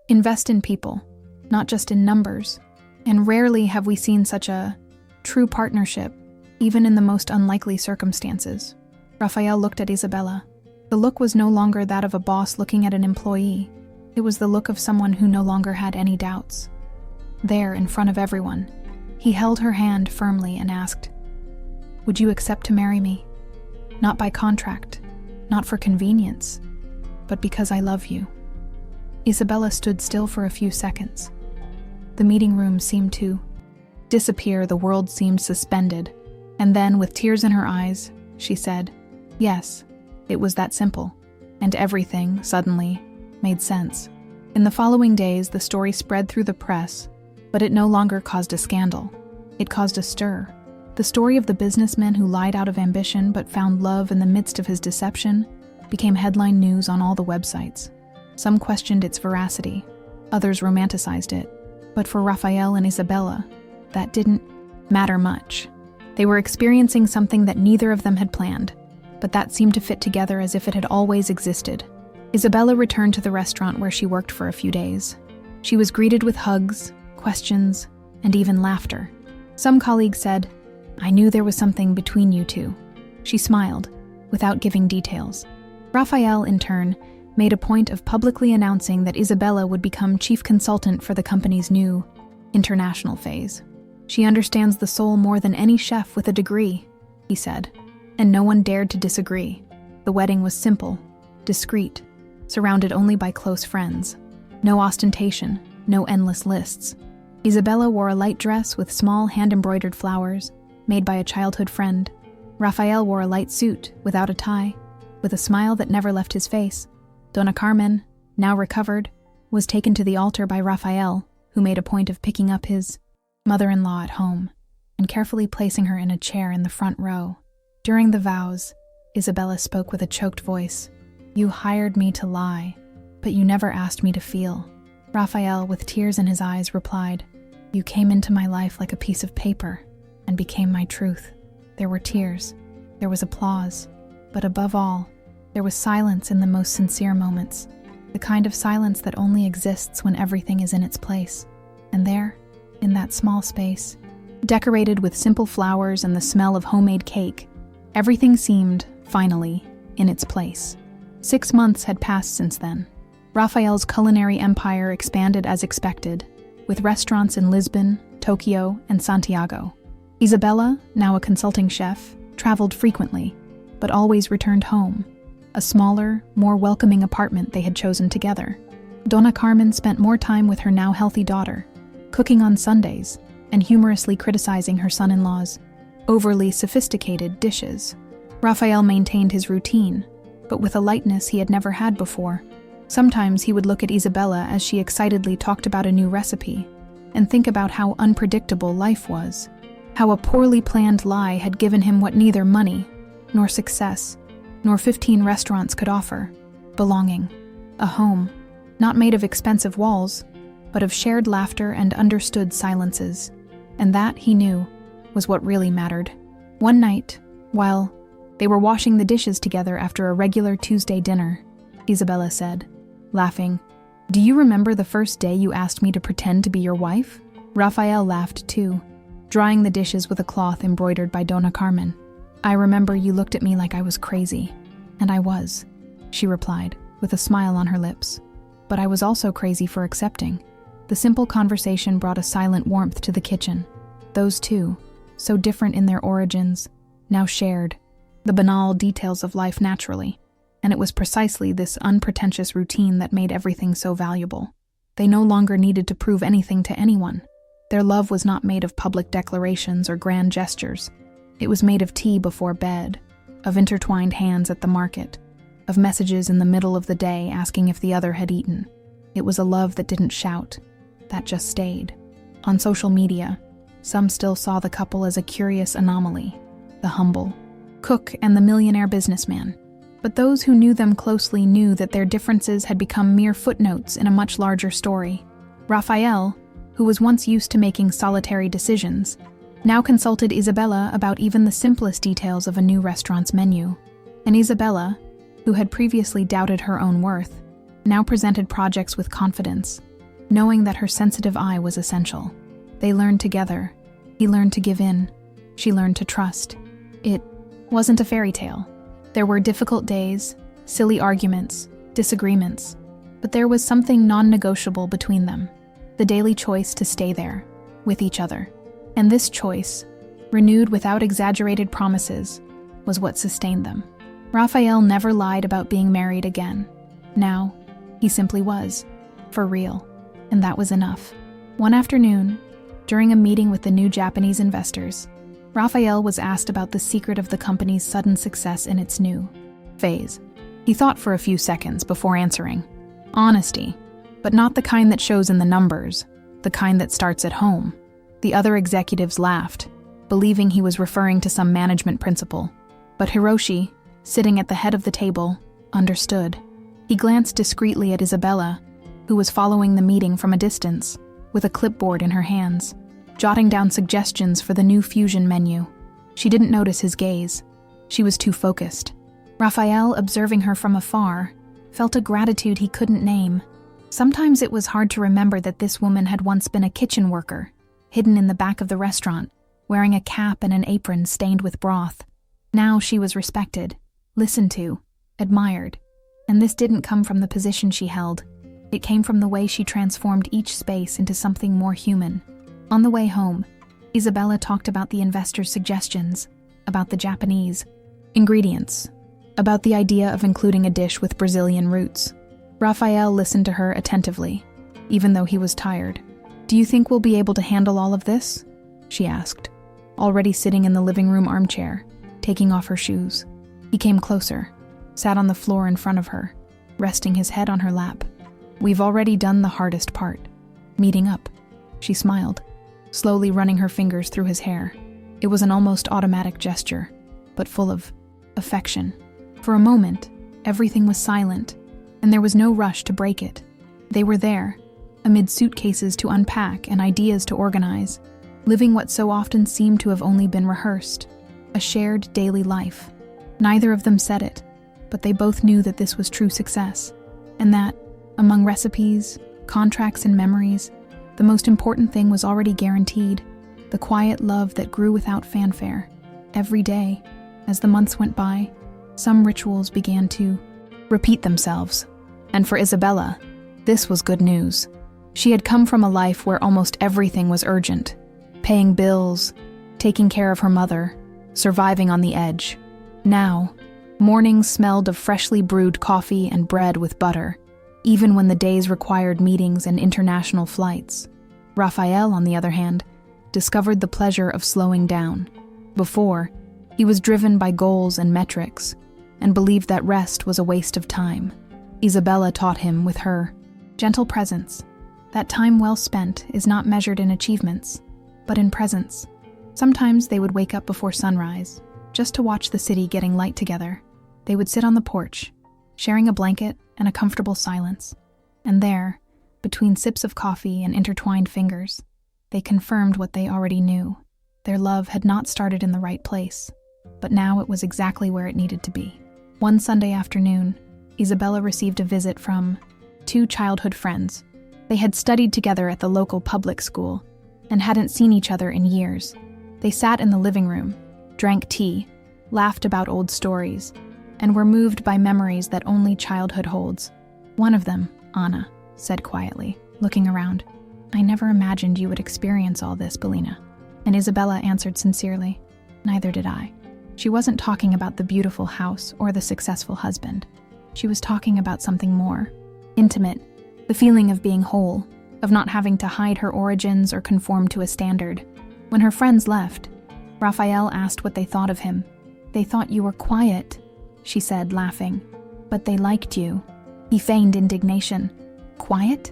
invest in people, not just in numbers. And rarely have we seen such a true partnership, even in the most unlikely circumstances." Raphael looked at Isabella. The look was no longer that of a boss looking at an employee. It was the look of someone who no longer had any doubts. There, in front of everyone, he held her hand firmly and asked, "Would you accept to marry me? Not by contract, not for convenience, but because I love you." Isabella stood still for a few seconds. The meeting room seemed to disappear, the world seemed suspended, and then, with tears in her eyes, she said, "Yes, it was that simple." And everything, suddenly, made sense. In the following days, the story spread through the press, but it no longer caused a scandal. It caused a stir. The story of the businessman who lied out of ambition but found love in the midst of his deception became headline news on all the websites. Some questioned its veracity, others romanticized it. But for Raphael and Isabella, that didn't matter much. They were experiencing something that neither of them had planned, but that seemed to fit together as if it had always existed. Isabella returned to the restaurant where she worked for a few days. She was greeted with hugs, questions, and even laughter. Some colleagues said, "I knew there was something between you two." She smiled, without giving details. Raphael, in turn, made a point of publicly announcing that Isabella would become chief consultant for the company's new international phase. "She understands the soul more than any chef with a degree," he said, and no one dared to disagree. The wedding was simple, discreet, surrounded only by close friends. No ostentation, no endless lists. Isabella wore a light dress with small hand-embroidered flowers, made by a childhood friend. Raphael wore a light suit, without a tie, with a smile that never left his face. Donna Carmen, now recovered, was taken to the altar by Raphael, who made a point of picking up his mother-in-law at home and carefully placing her in a chair in the front row. During the vows, Isabella spoke with a choked voice. "You hired me to lie, but you never asked me to feel." Raphael, with tears in his eyes, replied, "You came into my life like a piece of paper and became my truth." There were tears, there was applause, but above all, there was silence in the most sincere moments, the kind of silence that only exists when everything is in its place. And there, in that small space, Decorated with simple flowers and the smell of homemade cake, everything seemed, finally, in its place. 6 months had passed since then. Raphael's culinary empire expanded as expected, with restaurants in Lisbon, Tokyo, and Santiago. Isabella, now a consulting chef, traveled frequently, but always returned home, a smaller, more welcoming apartment they had chosen together. Donna Carmen spent more time with her now healthy daughter, cooking on Sundays and humorously criticizing her son-in-law's overly sophisticated dishes. Raphael maintained his routine, but with a lightness he had never had before. Sometimes he would look at Isabella as she excitedly talked about a new recipe, and think about how unpredictable life was, how a poorly planned lie had given him what neither money, nor success, nor 15 restaurants could offer: belonging, a home, not made of expensive walls, but of shared laughter and understood silences. And that, he knew, was what really mattered. One night, while they were washing the dishes together after a regular Tuesday dinner, Isabella said, laughing, "Do you remember the first day you asked me to pretend to be your wife?" Raphael laughed too, drying the dishes with a cloth embroidered by Donna Carmen. "I remember you looked at me like I was crazy, and I was," she replied, with a smile on her lips. "But I was also crazy for accepting." The simple conversation brought a silent warmth to the kitchen. Those two, so different in their origins, now shared the banal details of life naturally, and it was precisely this unpretentious routine that made everything so valuable. They no longer needed to prove anything to anyone. Their love was not made of public declarations or grand gestures. It was made of tea before bed, of intertwined hands at the market, of messages in the middle of the day asking if the other had eaten. It was a love that didn't shout, that just stayed. On social media, some still saw the couple as a curious anomaly, the humble cook and the millionaire businessman. But those who knew them closely knew that their differences had become mere footnotes in a much larger story. Raphael, who was once used to making solitary decisions, now consulted Isabella about even the simplest details of a new restaurant's menu. And Isabella, who had previously doubted her own worth, now presented projects with confidence, knowing that her sensitive eye was essential. They learned together. He learned to give in. She learned to trust. It wasn't a fairy tale. There were difficult days, silly arguments, disagreements, but there was something non-negotiable between them: the daily choice to stay there, with each other. And this choice, renewed without exaggerated promises, was what sustained them. Raphael never lied about being married again. Now, he simply was, for real, and that was enough. One afternoon, during a meeting with the new Japanese investors, Raphael was asked about the secret of the company's sudden success in its new phase. He thought for a few seconds before answering. Honesty, but not the kind that shows in the numbers, the kind that starts at home. The other executives laughed, believing he was referring to some management principle. But Hiroshi, sitting at the head of the table, understood. He glanced discreetly at Isabella, who was following the meeting from a distance, with a clipboard in her hands, jotting down suggestions for the new fusion menu. She didn't notice his gaze. She was too focused. Raphael, observing her from afar, felt a gratitude he couldn't name. Sometimes it was hard to remember that this woman had once been a kitchen worker, hidden in the back of the restaurant, wearing a cap and an apron stained with broth. Now she was respected, listened to, admired. And this didn't come from the position she held. It came from the way she transformed each space into something more human. On the way home, Isabella talked about the investors' suggestions, about the Japanese ingredients, about the idea of including a dish with Brazilian roots. Raphael listened to her attentively, even though he was tired. "Do you think we'll be able to handle all of this?" she asked, already sitting in the living room armchair, taking off her shoes. He came closer, sat on the floor in front of her, resting his head on her lap. "We've already done the hardest part. Meeting up." She smiled, slowly running her fingers through his hair. It was an almost automatic gesture, but full of affection. For a moment, everything was silent, and there was no rush to break it. They were there, amid suitcases to unpack and ideas to organize, living what so often seemed to have only been rehearsed, a shared daily life. Neither of them said it, but they both knew that this was true success, and that, among recipes, contracts, and memories, the most important thing was already guaranteed: the quiet love that grew without fanfare. Every day, as the months went by, some rituals began to repeat themselves. And for Isabella, this was good news. She had come from a life where almost everything was urgent: paying bills, taking care of her mother, surviving on the edge. Now, mornings smelled of freshly brewed coffee and bread with butter, even when the days required meetings and international flights. Raphael, on the other hand, discovered the pleasure of slowing down. Before, he was driven by goals and metrics, and believed that rest was a waste of time. Isabella taught him with her gentle presence that time well spent is not measured in achievements, but in presence. Sometimes they would wake up before sunrise, just to watch the city getting light together. They would sit on the porch, sharing a blanket and a comfortable silence. And there, between sips of coffee and intertwined fingers, they confirmed what they already knew. Their love had not started in the right place, but now it was exactly where it needed to be. One Sunday afternoon, Isabella received a visit from 2 childhood friends. They had studied together at the local public school and hadn't seen each other in years. They sat in the living room, drank tea, laughed about old stories, and were moved by memories that only childhood holds. One of them, Anna, said quietly, looking around, "I never imagined you would experience all this, Belina." And Isabella answered sincerely, "Neither did I." She wasn't talking about the beautiful house or the successful husband. She was talking about something more intimate, the feeling of being whole, of not having to hide her origins or conform to a standard. When her friends left, Raphael asked what they thought of him. "They thought you were quiet," she said, laughing. "But they liked you." He feigned indignation. "Quiet?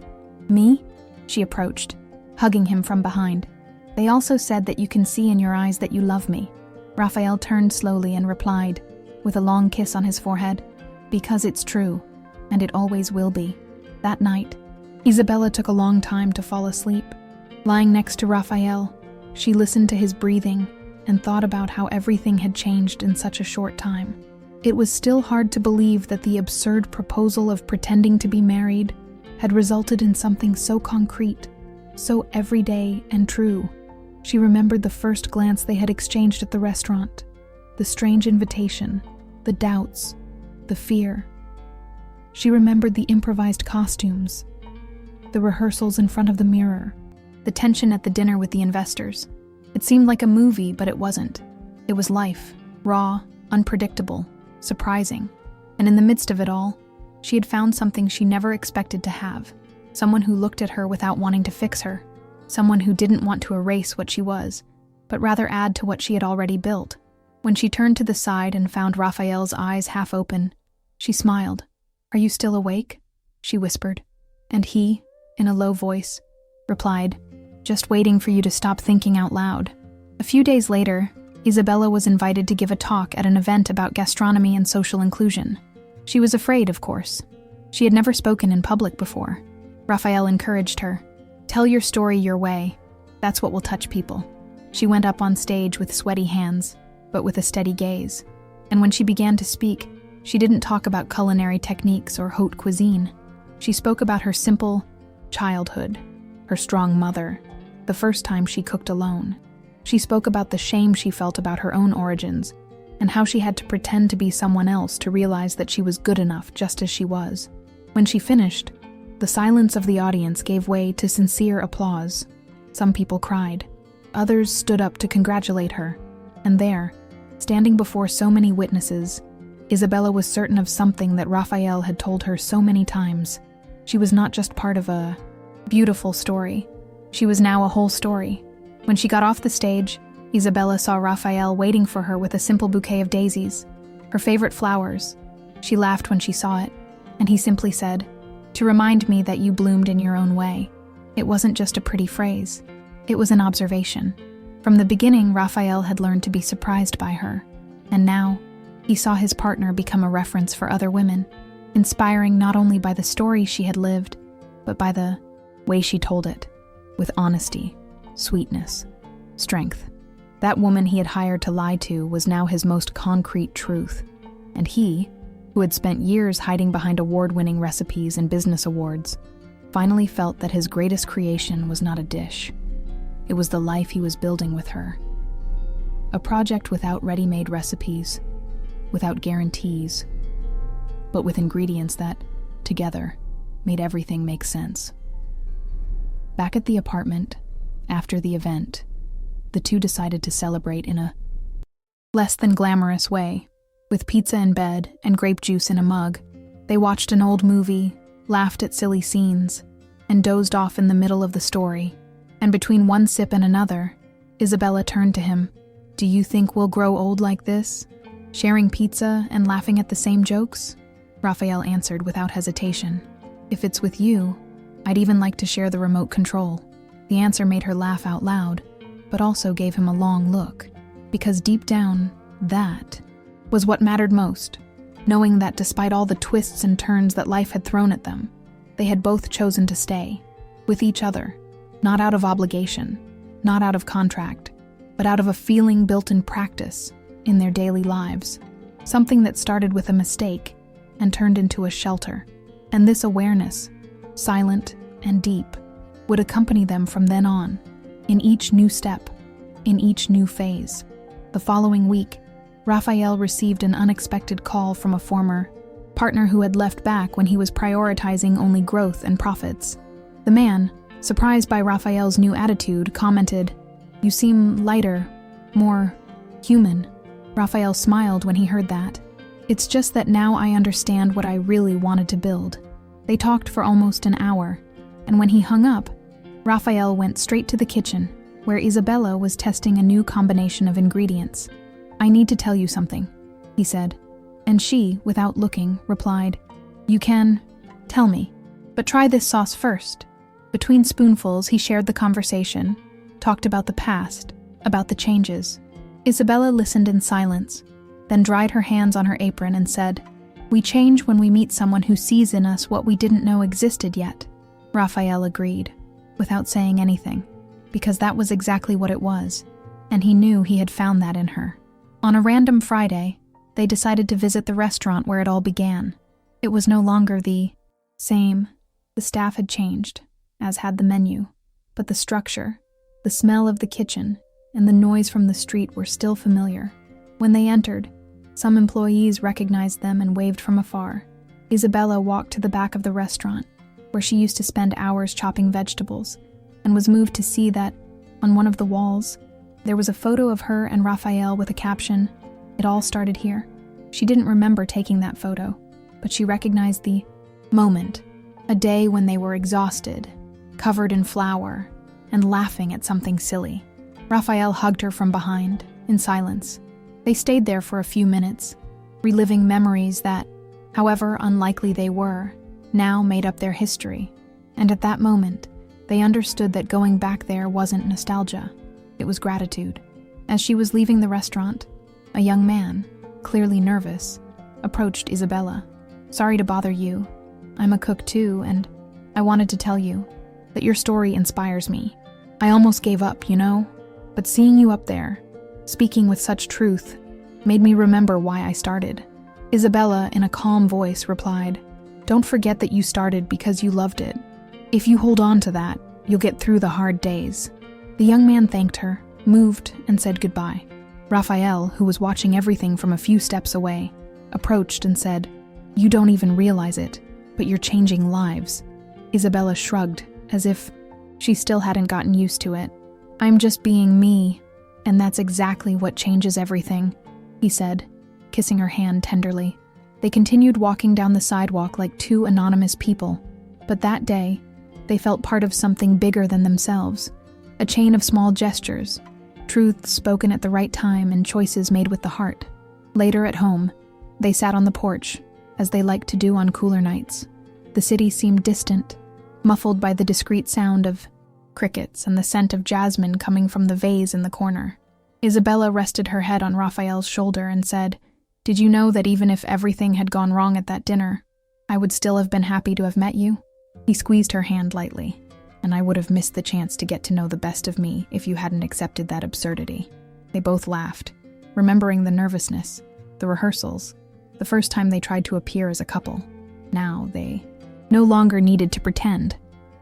Me?" She approached, hugging him from behind. "They also said that you can see in your eyes that you love me." Raphael turned slowly and replied, with a long kiss on his forehead, "Because it's true, and it always will be." That night, Isabella took a long time to fall asleep. Lying next to Raphael, she listened to his breathing and thought about how everything had changed in such a short time. It was still hard to believe that the absurd proposal of pretending to be married had resulted in something so concrete, so everyday and true. She remembered the first glance they had exchanged at the restaurant, the strange invitation, the doubts, the fear. She remembered the improvised costumes, the rehearsals in front of the mirror, the tension at the dinner with the investors. It seemed like a movie, but it wasn't. It was life, raw, unpredictable, surprising. And in the midst of it all, she had found something she never expected to have. Someone who looked at her without wanting to fix her. Someone who didn't want to erase what she was, but rather add to what she had already built. When she turned to the side and found Raphael's eyes half open, she smiled. "Are you still awake?" she whispered. And he, in a low voice, replied, "Just waiting for you to stop thinking out loud." A few days later, Isabella was invited to give a talk at an event about gastronomy and social inclusion. She was afraid, of course. She had never spoken in public before. Raphael encouraged her. "Tell your story your way. That's what will touch people." She went up on stage with sweaty hands, but with a steady gaze. And when she began to speak, she didn't talk about culinary techniques or haute cuisine. She spoke about her simple childhood, her strong mother, the first time she cooked alone. She spoke about the shame she felt about her own origins, and how she had to pretend to be someone else to realize that she was good enough just as she was. When she finished, the silence of the audience gave way to sincere applause. Some people cried. Others stood up to congratulate her. And there, standing before so many witnesses, Isabella was certain of something that Raphael had told her so many times. She was not just part of a beautiful story. She was now a whole story. When she got off the stage, Isabella saw Raphael waiting for her with a simple bouquet of daisies, her favorite flowers. She laughed when she saw it, and he simply said, "To remind me that you bloomed in your own way." It wasn't just a pretty phrase. It was an observation. From the beginning, Raphael had learned to be surprised by her, and now he saw his partner become a reference for other women, inspiring not only by the story she had lived, but by the way she told it, with honesty, sweetness, strength. That woman he had hired to lie to was now his most concrete truth, and he, who had spent years hiding behind award-winning recipes and business awards, finally felt that his greatest creation was not a dish, It was the life he was building with her. A project without ready-made recipes, without guarantees, but with ingredients that, together, made everything make sense. Back at the apartment, after the event, the two decided to celebrate in a less than glamorous way. With pizza in bed and grape juice in a mug, they watched an old movie, laughed at silly scenes, and dozed off in the middle of the story. And between one sip and another, Isabella turned to him. "Do you think we'll grow old like this? Sharing pizza and laughing at the same jokes?" Raphael answered without hesitation. "If it's with you, I'd even like to share the remote control." The answer made her laugh out loud, but also gave him a long look, because deep down, that was what mattered most, knowing that despite all the twists and turns that life had thrown at them, they had both chosen to stay, with each other, not out of obligation, not out of contract, but out of a feeling built in practice, in their daily lives, something that started with a mistake and turned into a shelter. And this awareness, silent and deep, would accompany them from then on, in each new step, in each new phase. The following week, Raphael received an unexpected call from a former partner who had left back when he was prioritizing only growth and profits. The man, surprised by Raphael's new attitude, commented, "You seem lighter, more human." Raphael smiled when he heard that. "It's just that now I understand what I really wanted to build." They talked for almost an hour, and when he hung up, Raphael went straight to the kitchen, where Isabella was testing a new combination of ingredients. "I need to tell you something," he said, and she, without looking, replied, "You can tell me, but try this sauce first." Between spoonfuls, he shared the conversation, talked about the past, about the changes. Isabella listened in silence, then dried her hands on her apron and said, "We change when we meet someone who sees in us what we didn't know existed yet." Raphael agreed, without saying anything, because that was exactly what it was, and he knew he had found that in her. On a random Friday, they decided to visit the restaurant where it all began. It was no longer the same. The staff had changed, as had the menu, but the structure, the smell of the kitchen, and the noise from the street were still familiar. When they entered, some employees recognized them and waved from afar. Isabella walked to the back of the restaurant, where she used to spend hours chopping vegetables, and was moved to see that, on one of the walls, there was a photo of her and Raphael with a caption, "It all started here." She didn't remember taking that photo, but she recognized the moment, a day when they were exhausted, covered in flour, and laughing at something silly. Raphael hugged her from behind, in silence. They stayed there for a few minutes, reliving memories that, however unlikely they were, now made up their history. And at that moment, they understood that going back there wasn't nostalgia. It was gratitude. As she was leaving the restaurant, a young man, clearly nervous, approached Isabella. "Sorry to bother you. I'm a cook too, and I wanted to tell you that your story inspires me. I almost gave up, you know, but seeing you up there, speaking with such truth, made me remember why I started." Isabella, in a calm voice, replied, "Don't forget that you started because you loved it. If you hold on to that, you'll get through the hard days." The young man thanked her, moved, and said goodbye. Raphael, who was watching everything from a few steps away, approached and said, "You don't even realize it, but you're changing lives." Isabella shrugged, as if she still hadn't gotten used to it. "I'm just being me, and that's exactly what changes everything," he said, kissing her hand tenderly. They continued walking down the sidewalk like two anonymous people, but that day, they felt part of something bigger than themselves. A chain of small gestures, truths spoken at the right time and choices made with the heart. Later at home, they sat on the porch, as they liked to do on cooler nights. The city seemed distant, muffled by the discreet sound of crickets and the scent of jasmine coming from the vase in the corner. Isabella rested her head on Raphael's shoulder and said, "Did you know that even if everything had gone wrong at that dinner, I would still have been happy to have met you?" He squeezed her hand lightly. "And I would have missed the chance to get to know the best of me if you hadn't accepted that absurdity." They both laughed, remembering the nervousness, the rehearsals, the first time they tried to appear as a couple. Now they no longer needed to pretend.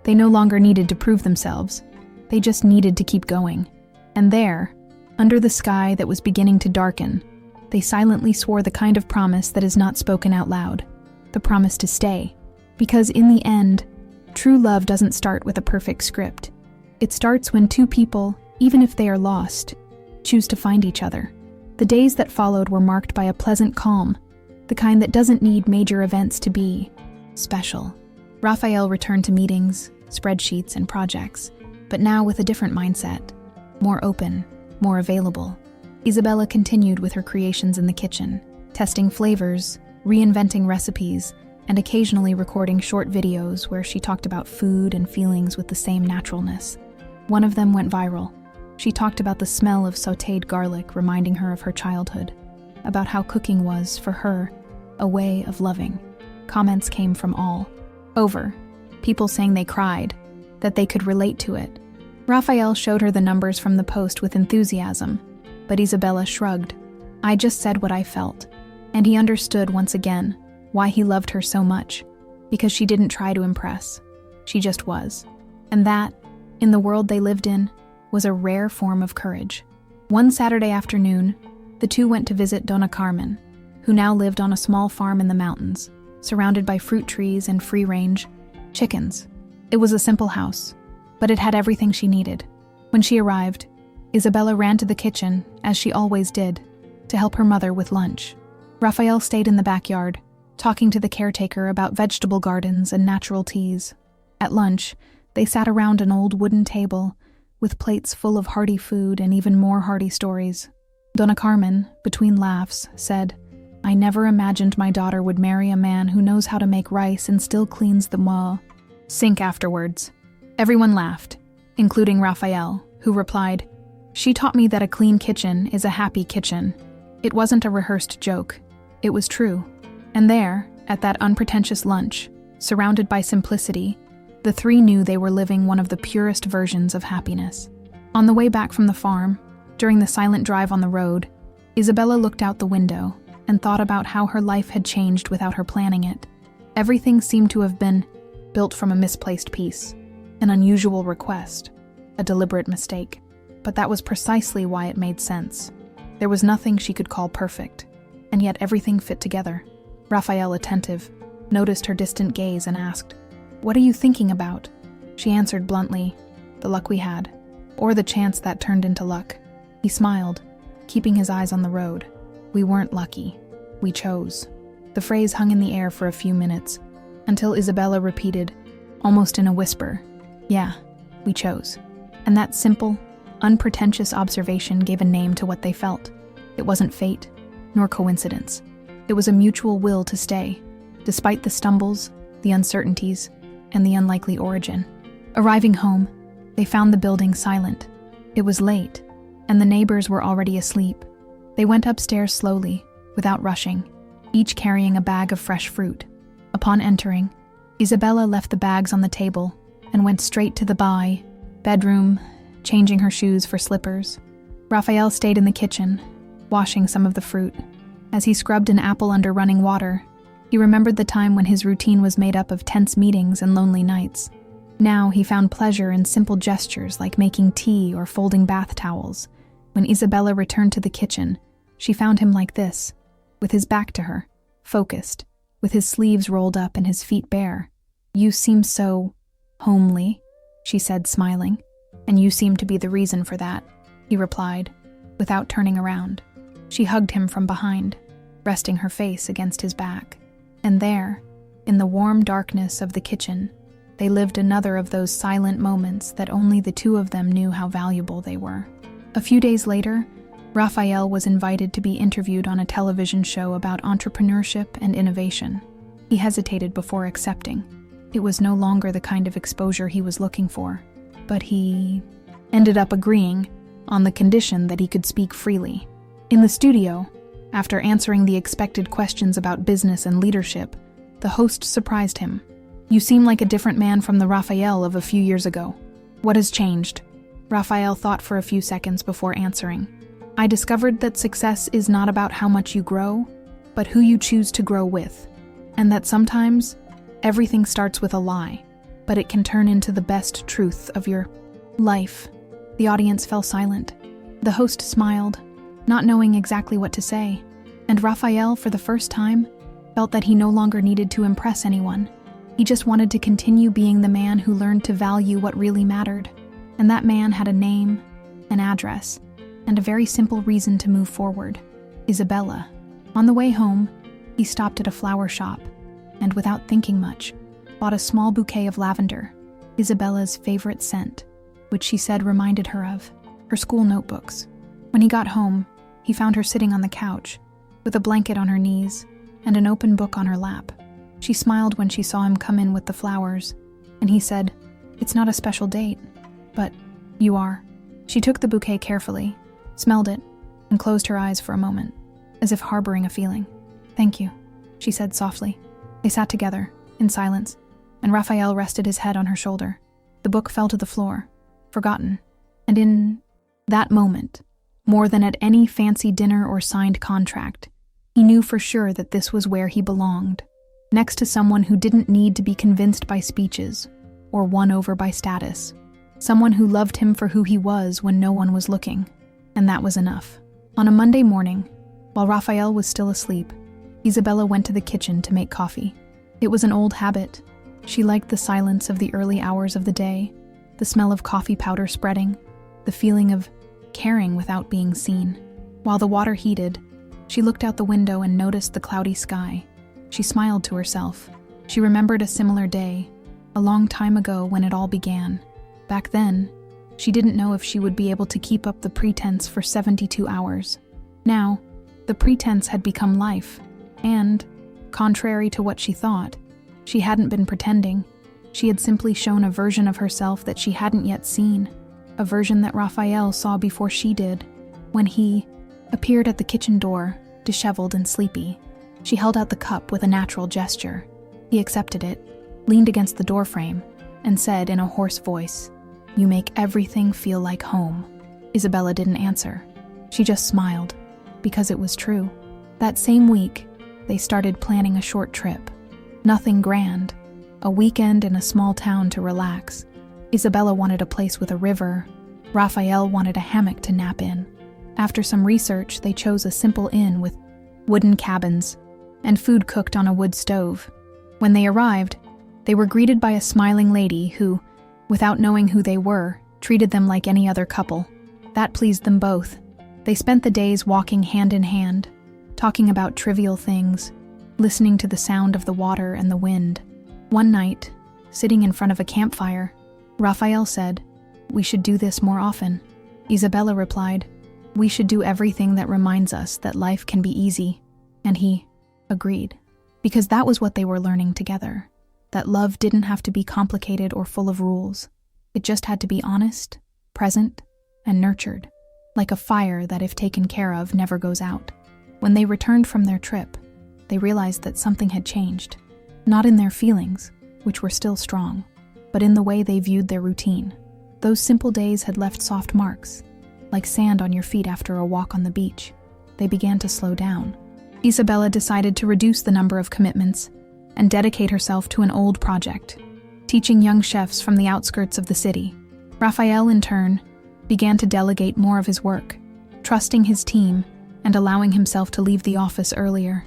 They no longer needed to prove themselves. They just needed to keep going. And there, under the sky that was beginning to darken, they silently swore the kind of promise that is not spoken out loud, the promise to stay. Because in the end, true love doesn't start with a perfect script. It starts when two people, even if they are lost, choose to find each other. The days that followed were marked by a pleasant calm, the kind that doesn't need major events to be special. Raphael returned to meetings, spreadsheets, and projects, but now with a different mindset, more open, more available. Isabella continued with her creations in the kitchen, testing flavors, reinventing recipes, and occasionally recording short videos where she talked about food and feelings with the same naturalness. One of them went viral. She talked about the smell of sautéed garlic reminding her of her childhood, about how cooking was, for her, a way of loving. Comments came from all over. People saying they cried, that they could relate to it. Raphael showed her the numbers from the post with enthusiasm, but Isabella shrugged. I just said what I felt. And he understood once again why he loved her so much, because she didn't try to impress. She just was. And that, in the world they lived in, was a rare form of courage. One Saturday afternoon, the two went to visit Donna Carmen, who now lived on a small farm in the mountains, surrounded by fruit trees and free-range chickens. It was a simple house, but it had everything she needed. When she arrived, Isabella ran to the kitchen, as she always did, to help her mother with lunch. Raphael stayed in the backyard, talking to the caretaker about vegetable gardens and natural teas. At lunch, they sat around an old wooden table, with plates full of hearty food and even more hearty stories. Donna Carmen, between laughs, said, I never imagined my daughter would marry a man who knows how to make rice and still cleans the sink afterwards. Everyone laughed, including Raphael, who replied, She taught me that a clean kitchen is a happy kitchen. It wasn't a rehearsed joke. It was true. And there, at that unpretentious lunch, surrounded by simplicity, the three knew they were living one of the purest versions of happiness. On the way back from the farm, during the silent drive on the road, Isabella looked out the window and thought about how her life had changed without her planning it. Everything seemed to have been built from a misplaced piece, an unusual request, a deliberate mistake. But that was precisely why it made sense. There was nothing she could call perfect, and yet everything fit together. Raphael, attentive, noticed her distant gaze and asked, What are you thinking about? She answered bluntly, The luck we had, or the chance that turned into luck. He smiled, keeping his eyes on the road. We weren't lucky. We chose. The phrase hung in the air for a few minutes, until Isabella repeated, almost in a whisper, Yeah, we chose. And that simple, unpretentious observation gave a name to what they felt. It wasn't fate, nor coincidence. It was a mutual will to stay, despite the stumbles, the uncertainties, and the unlikely origin. Arriving home, they found the building silent. It was late, and the neighbors were already asleep. They went upstairs slowly, without rushing, each carrying a bag of fresh fruit. Upon entering, Isabella left the bags on the table and went straight to the bedroom, changing her shoes for slippers. Raphael stayed in the kitchen, washing some of the fruit. As he scrubbed an apple under running water, he remembered the time when his routine was made up of tense meetings and lonely nights. Now he found pleasure in simple gestures like making tea or folding bath towels. When Isabella returned to the kitchen, she found him like this, with his back to her, focused, with his sleeves rolled up and his feet bare. You seem so homely, she said, smiling. And you seem to be the reason for that, he replied, without turning around. She hugged him from behind, resting her face against his back. And there, in the warm darkness of the kitchen, they lived another of those silent moments that only the two of them knew how valuable they were. A few days later, Raphael was invited to be interviewed on a television show about entrepreneurship and innovation. He hesitated before accepting. It was no longer the kind of exposure he was looking for, but he ended up agreeing on the condition that he could speak freely. In the studio, after answering the expected questions about business and leadership, the host surprised him. You seem like a different man from the Raphael of a few years ago. What has changed? Raphael thought for a few seconds before answering. I discovered that success is not about how much you grow, but who you choose to grow with. And that sometimes, everything starts with a lie, but it can turn into the best truth of your Life. The audience fell silent. The host smiled, not knowing exactly what to say, and Raphael, for the first time, felt that he no longer needed to impress anyone. He just wanted to continue being the man who learned to value what really mattered. And that man had a name, an address, and a very simple reason to move forward: Isabella. On the way home, he stopped at a flower shop and, without thinking much, bought a small bouquet of lavender, Isabella's favorite scent, which she said reminded her of her school notebooks. When he got home, he found her sitting on the couch, with a blanket on her knees and an open book on her lap. She smiled when she saw him come in with the flowers, and he said, "It's not a special date, but you are." She took the bouquet carefully, smelled it, and closed her eyes for a moment, as if harboring a feeling. "Thank you," she said softly. They sat together, in silence, and Raphael rested his head on her shoulder. The book fell to the floor, forgotten, and in that moment, more than at any fancy dinner or signed contract, he knew for sure that this was where he belonged, next to someone who didn't need to be convinced by speeches or won over by status. Someone who loved him for who he was when no one was looking, and that was enough. On a Monday morning, while Raphael was still asleep, Isabella went to the kitchen to make coffee. It was an old habit. She liked the silence of the early hours of the day, the smell of coffee powder spreading, the feeling of caring without being seen. While the water heated, she looked out the window and noticed the cloudy sky. She smiled to herself. She remembered a similar day, a long time ago when it all began. Back then, she didn't know if she would be able to keep up the pretense for 72 hours. Now, the pretense had become life, and, contrary to what she thought, she hadn't been pretending. She had simply shown a version of herself that she hadn't yet seen, a version that Raphael saw before she did, when he appeared at the kitchen door, disheveled and sleepy. She held out the cup with a natural gesture. He accepted it, leaned against the doorframe, and said in a hoarse voice, "You make everything feel like home." Isabella didn't answer. She just smiled, because it was true. That same week, they started planning a short trip. Nothing grand, a weekend in a small town to relax. Isabella wanted a place with a river. Raphael wanted a hammock to nap in. After some research, they chose a simple inn with wooden cabins and food cooked on a wood stove. When they arrived, they were greeted by a smiling lady who, without knowing who they were, treated them like any other couple. That pleased them both. They spent the days walking hand in hand, talking about trivial things, listening to the sound of the water and the wind. One night, sitting in front of a campfire, Raphael said, "We should do this more often." Isabella replied, "We should do everything that reminds us that life can be easy." And he agreed, because that was what they were learning together, that love didn't have to be complicated or full of rules. It just had to be honest, present, and nurtured, like a fire that, if taken care of, never goes out. When they returned from their trip, they realized that something had changed, not in their feelings, which were still strong, but in the way they viewed their routine. Those simple days had left soft marks, like sand on your feet after a walk on the beach. They began to slow down. Isabella decided to reduce the number of commitments and dedicate herself to an old project, teaching young chefs from the outskirts of the city. Raphael, in turn, began to delegate more of his work, trusting his team and allowing himself to leave the office earlier.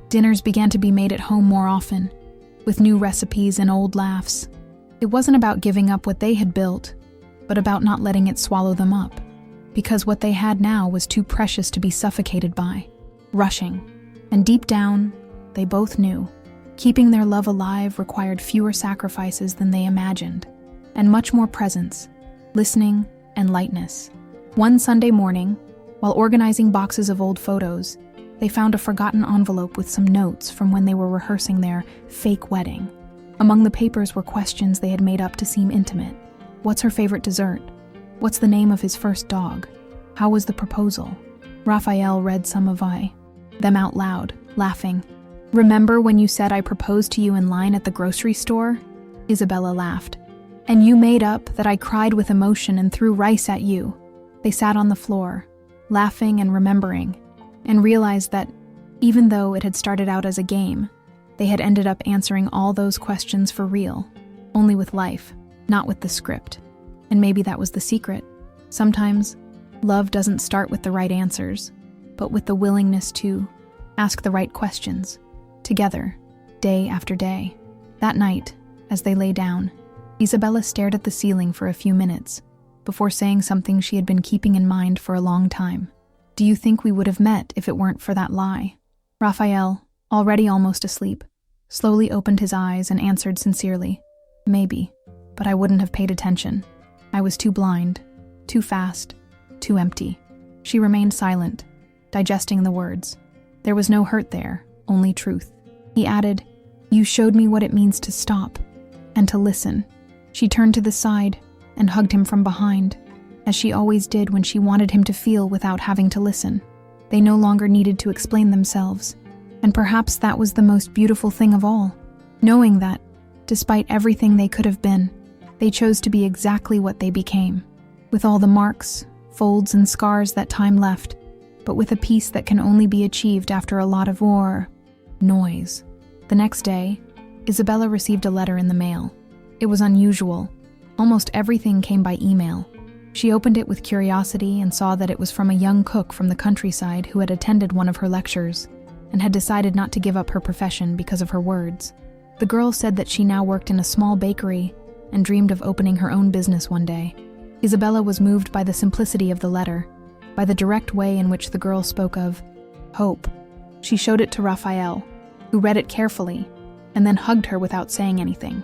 Dinners began to be made at home more often, with new recipes and old laughs. It wasn't about giving up what they had built, but about not letting it swallow them up, because what they had now was too precious to be suffocated by, rushing. And deep down, they both knew, keeping their love alive required fewer sacrifices than they imagined, and much more presence, listening, and lightness. One Sunday morning, while organizing boxes of old photos, they found a forgotten envelope with some notes from when they were rehearsing their fake wedding. Among the papers were questions they had made up to seem intimate. What's her favorite dessert? What's the name of his first dog? How was the proposal? Raphael read some of them out loud, laughing. "Remember when you said I proposed to you in line at the grocery store?" Isabella laughed. "And you made up that I cried with emotion and threw rice at you." They sat on the floor, laughing and remembering, and realized that, even though it had started out as a game, they had ended up answering all those questions for real, only with life, not with the script. And maybe that was the secret. Sometimes, love doesn't start with the right answers, but with the willingness to ask the right questions, together, day after day. That night, as they lay down, Isabella stared at the ceiling for a few minutes before saying something she had been keeping in mind for a long time. "Do you think we would have met if it weren't for that lie?" Raphael, already almost asleep, slowly opened his eyes and answered sincerely, "Maybe, but I wouldn't have paid attention. I was too blind, too fast, too empty." She remained silent, digesting the words. There was no hurt there, only truth. He added, "You showed me what it means to stop and to listen." She turned to the side and hugged him from behind, as she always did when she wanted him to feel without having to listen. They no longer needed to explain themselves, and perhaps that was the most beautiful thing of all, knowing that, despite everything they could have been, they chose to be exactly what they became, with all the marks, folds, and scars that time left, but with a peace that can only be achieved after a lot of noise. The next day, Isabella received a letter in the mail. It was unusual. Almost everything came by email. She opened it with curiosity and saw that it was from a young cook from the countryside who had attended one of her lectures and had decided not to give up her profession because of her words. The girl said that she now worked in a small bakery and dreamed of opening her own business one day. Isabella was moved by the simplicity of the letter, by the direct way in which the girl spoke of hope. She showed it to Raphael, who read it carefully and then hugged her without saying anything.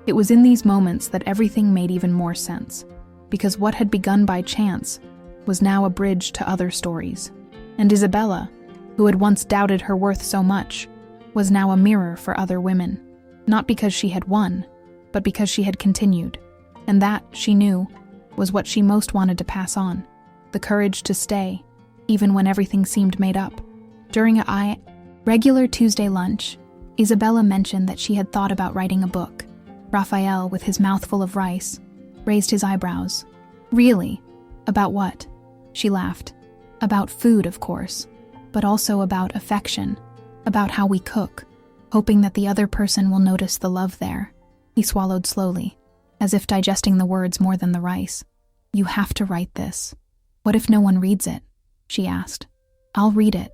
It was in these moments that everything made even more sense, because what had begun by chance was now a bridge to other stories. And Isabella, who had once doubted her worth so much, was now a mirror for other women, not because she had won, but because she had continued. And that, she knew, was what she most wanted to pass on, the courage to stay, even when everything seemed made up. During a regular Tuesday lunch, Isabella mentioned that she had thought about writing a book. Raphael, with his mouth full of rice, raised his eyebrows. "Really? About what?" She laughed. "About food, of course, but also about affection, about how we cook, hoping that the other person will notice the love there." He swallowed slowly, as if digesting the words more than the rice. "You have to write this." "What if no one reads it?" she asked. "I'll read it,"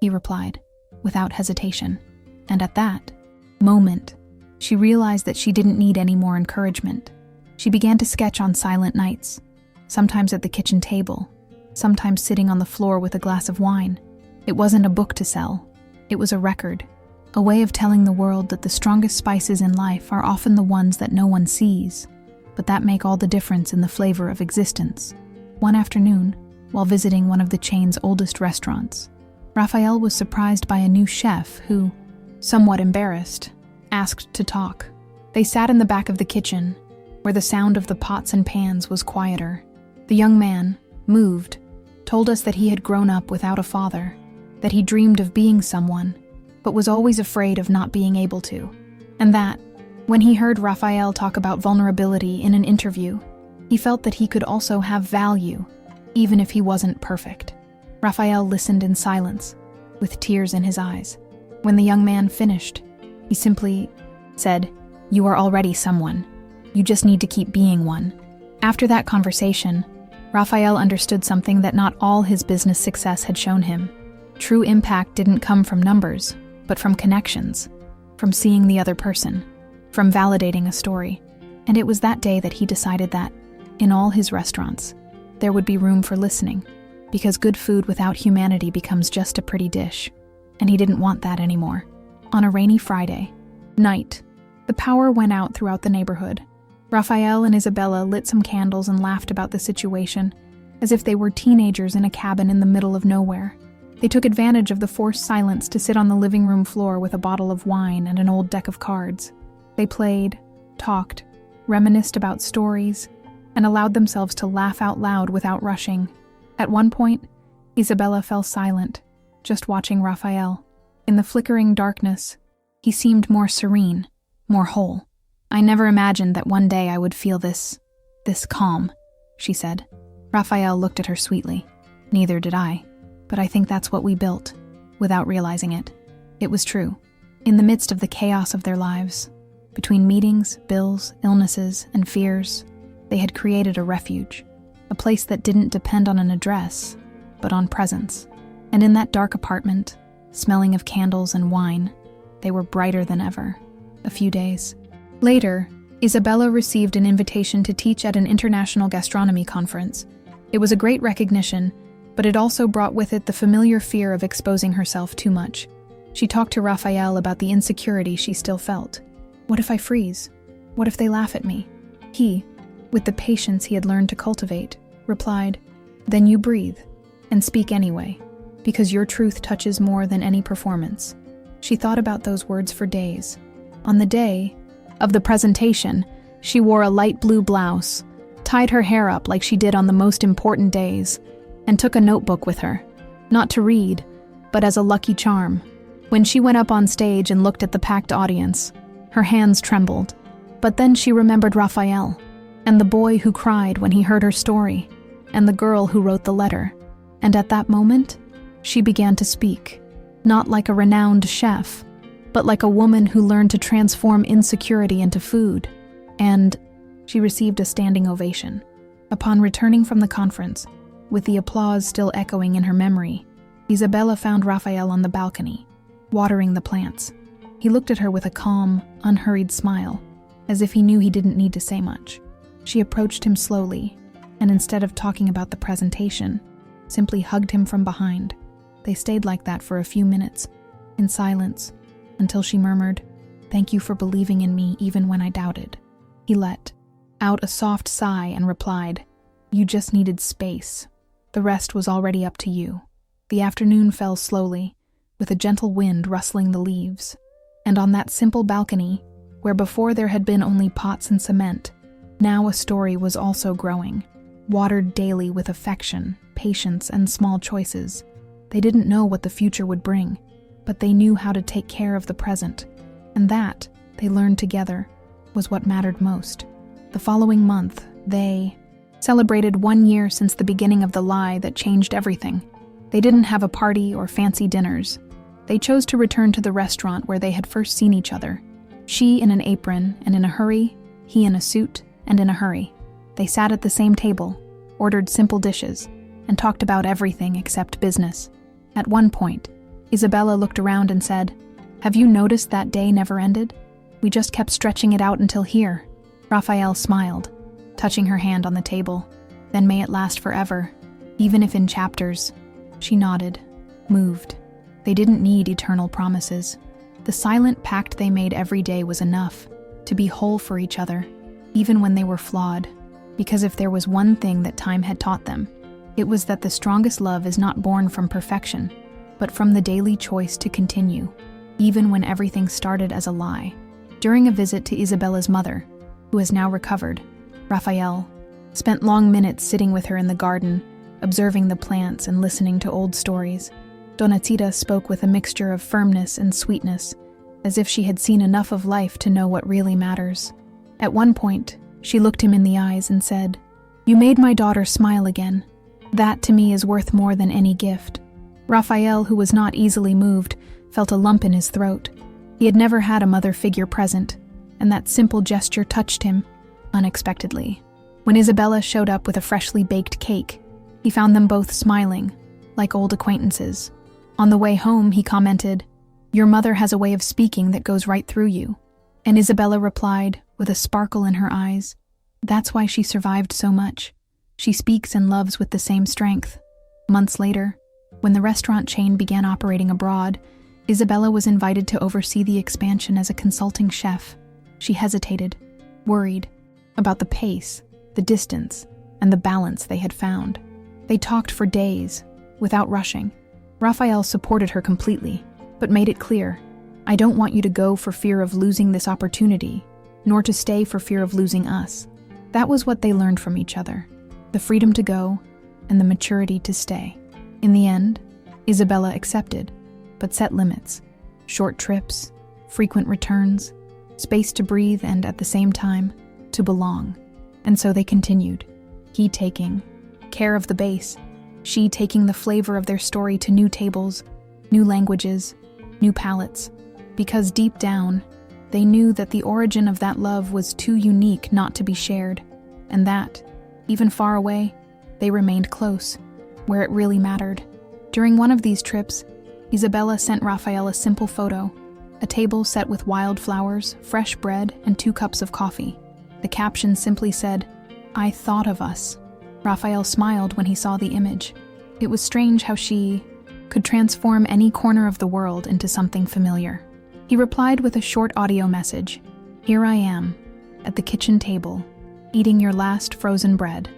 he replied, without hesitation. And at that moment, she realized that she didn't need any more encouragement. She began to sketch on silent nights, sometimes at the kitchen table, sometimes sitting on the floor with a glass of wine. It wasn't a book to sell. It was a record, a way of telling the world that the strongest spices in life are often the ones that no one sees, but that make all the difference in the flavor of existence. One afternoon, while visiting one of the chain's oldest restaurants, Raphael was surprised by a new chef who, somewhat embarrassed, asked to talk. They sat in the back of the kitchen, where the sound of the pots and pans was quieter. The young man, moved, told us that he had grown up without a father, that he dreamed of being someone, but was always afraid of not being able to, and that, when he heard Raphael talk about vulnerability in an interview, he felt that he could also have value, even if he wasn't perfect. Raphael listened in silence, with tears in his eyes. When the young man finished, he simply said, "You are already someone. You just need to keep being one." After that conversation, Raphael understood something that not all his business success had shown him. True impact didn't come from numbers, but from connections, from seeing the other person, from validating a story. And it was that day that he decided that, in all his restaurants, there would be room for listening, because good food without humanity becomes just a pretty dish. And he didn't want that anymore. On a rainy Friday night, the power went out throughout the neighborhood. Raphael and Isabella lit some candles and laughed about the situation, as if they were teenagers in a cabin in the middle of nowhere. They took advantage of the forced silence to sit on the living room floor with a bottle of wine and an old deck of cards. They played, talked, reminisced about stories, and allowed themselves to laugh out loud without rushing. At one point, Isabella fell silent, just watching Raphael. In the flickering darkness, he seemed more serene, more whole. "I never imagined that one day I would feel this calm," she said. Raphael looked at her sweetly. "Neither did I, but I think that's what we built, without realizing it." It was true. In the midst of the chaos of their lives, between meetings, bills, illnesses, and fears, They had created a refuge, a place that didn't depend on an address, but on presence. And in that dark apartment, smelling of candles and wine, they were brighter than ever. A few days later, Isabella received an invitation to teach at an international gastronomy conference. It was a great recognition, but it also brought with it the familiar fear of exposing herself too much. She talked to Raphael about the insecurity she still felt. What if I freeze? What if they laugh at me? He, with the patience he had learned to cultivate, replied, "Then you breathe, and speak anyway, because your truth touches more than any performance." She thought about those words for days. On the day of the presentation, she wore a light blue blouse, tied her hair up like she did on the most important days, and took a notebook with her, not to read, but as a lucky charm. When she went up on stage and looked at the packed audience, her hands trembled. But then she remembered Raphael, and the boy who cried when he heard her story, and the girl who wrote the letter. And at that moment, she began to speak, not like a renowned chef, but like a woman who learned to transform insecurity into food. And she received a standing ovation. Upon returning from the conference, with the applause still echoing in her memory, Isabella found Raphael on the balcony, watering the plants. He looked at her with a calm, unhurried smile, as if he knew he didn't need to say much. She approached him slowly, and instead of talking about the presentation, simply hugged him from behind. They stayed like that for a few minutes, in silence, until she murmured, "Thank you for believing in me even when I doubted." He let out a soft sigh and replied, "You just needed space. The rest was already up to you." The afternoon fell slowly, with a gentle wind rustling the leaves. And on that simple balcony, where before there had been only pots and cement, now a story was also growing, watered daily with affection, patience, and small choices. They didn't know what the future would bring, but they knew how to take care of the present, and that, they learned together, was what mattered most. The following month, they celebrated 1 year since the beginning of the lie that changed everything. They didn't have a party or fancy dinners. They chose to return to the restaurant where they had first seen each other. She in an apron and in a hurry, he in a suit and in a hurry. They sat at the same table, ordered simple dishes, and talked about everything except business. At one point, Isabella looked around and said, "Have you noticed that day never ended? We just kept stretching it out until here." Raphael smiled, touching her hand on the table. "Then may it last forever, even if in chapters." She nodded, moved. They didn't need eternal promises. The silent pact they made every day was enough to be whole for each other, even when they were flawed. Because if there was one thing that time had taught them, it was that the strongest love is not born from perfection, but from the daily choice to continue, even when everything started as a lie. During a visit to Isabella's mother, who has now recovered, Raphael spent long minutes sitting with her in the garden, observing the plants and listening to old stories. Donatita spoke with a mixture of firmness and sweetness, as if she had seen enough of life to know what really matters. At one point, she looked him in the eyes and said, "You made my daughter smile again. That to me is worth more than any gift." Raphael, who was not easily moved, felt a lump in his throat. He had never had a mother figure present, and that simple gesture touched him unexpectedly. When Isabella showed up with a freshly baked cake, he found them both smiling, like old acquaintances. On the way home, he commented, "Your mother has a way of speaking that goes right through you." And Isabella replied, with a sparkle in her eyes, "That's why she survived so much. She speaks and loves with the same strength." Months later, when the restaurant chain began operating abroad, Isabella was invited to oversee the expansion as a consulting chef. She hesitated, worried about the pace, the distance, and the balance they had found. They talked for days, without rushing. Raphael supported her completely, but made it clear, "I don't want you to go for fear of losing this opportunity, nor to stay for fear of losing us." That was what they learned from each other, the freedom to go and the maturity to stay. In the end, Isabella accepted, but set limits: short trips, frequent returns, space to breathe, and at the same time, to belong. And so they continued, he taking care of the base, she taking the flavor of their story to new tables, new languages, new palates, because deep down, they knew that the origin of that love was too unique not to be shared, and that, even far away, they remained close, where it really mattered. During one of these trips, Isabella sent Raphael a simple photo, a table set with wildflowers, fresh bread, and 2 cups of coffee. The caption simply said, "I thought of us." Raphael smiled when he saw the image. It was strange how she could transform any corner of the world into something familiar. He replied with a short audio message. "Here I am, at the kitchen table, eating your last frozen bread.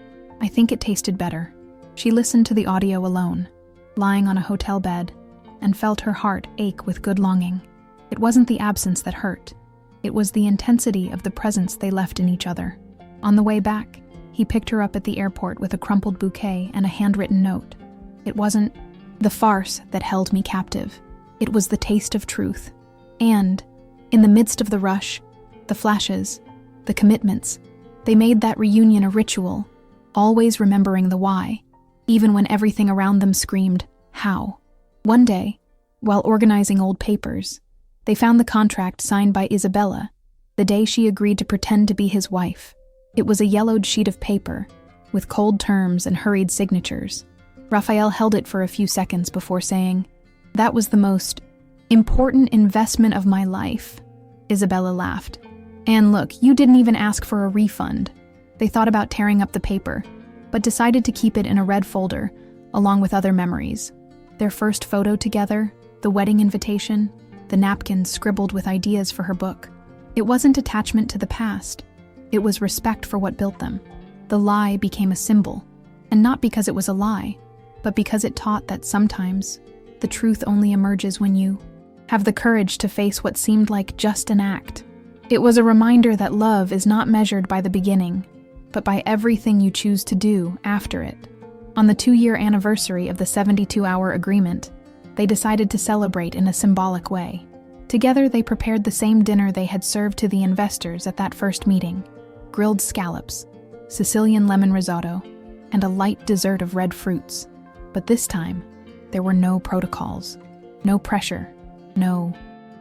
I think it tasted better." She listened to the audio alone, lying on a hotel bed, and felt her heart ache with good longing. It wasn't the absence that hurt. It was the intensity of the presence they left in each other. On the way back, he picked her up at the airport with a crumpled bouquet and a handwritten note. It wasn't the farce that held me captive. It was the taste of truth. And, in the midst of the rush, the flashes, the commitments, they made that reunion a ritual, always remembering the why, even when everything around them screamed, "How?" One day, while organizing old papers, they found the contract signed by Isabella, the day she agreed to pretend to be his wife. It was a yellowed sheet of paper, with cold terms and hurried signatures. Raphael held it for a few seconds before saying, "That was the most important investment of my life." Isabella laughed. "And look, you didn't even ask for a refund." They thought about tearing up the paper, but decided to keep it in a red folder, along with other memories. Their first photo together, the wedding invitation, the napkins scribbled with ideas for her book. It wasn't attachment to the past. It was respect for what built them. The lie became a symbol, and not because it was a lie, but because it taught that sometimes the truth only emerges when you have the courage to face what seemed like just an act. It was a reminder that love is not measured by the beginning, but by everything you choose to do after it. On the 2-year anniversary of the 72-hour agreement, they decided to celebrate in a symbolic way. Together, they prepared the same dinner they had served to the investors at that first meeting: grilled scallops, Sicilian lemon risotto, and a light dessert of red fruits. But this time, there were no protocols, no pressure, no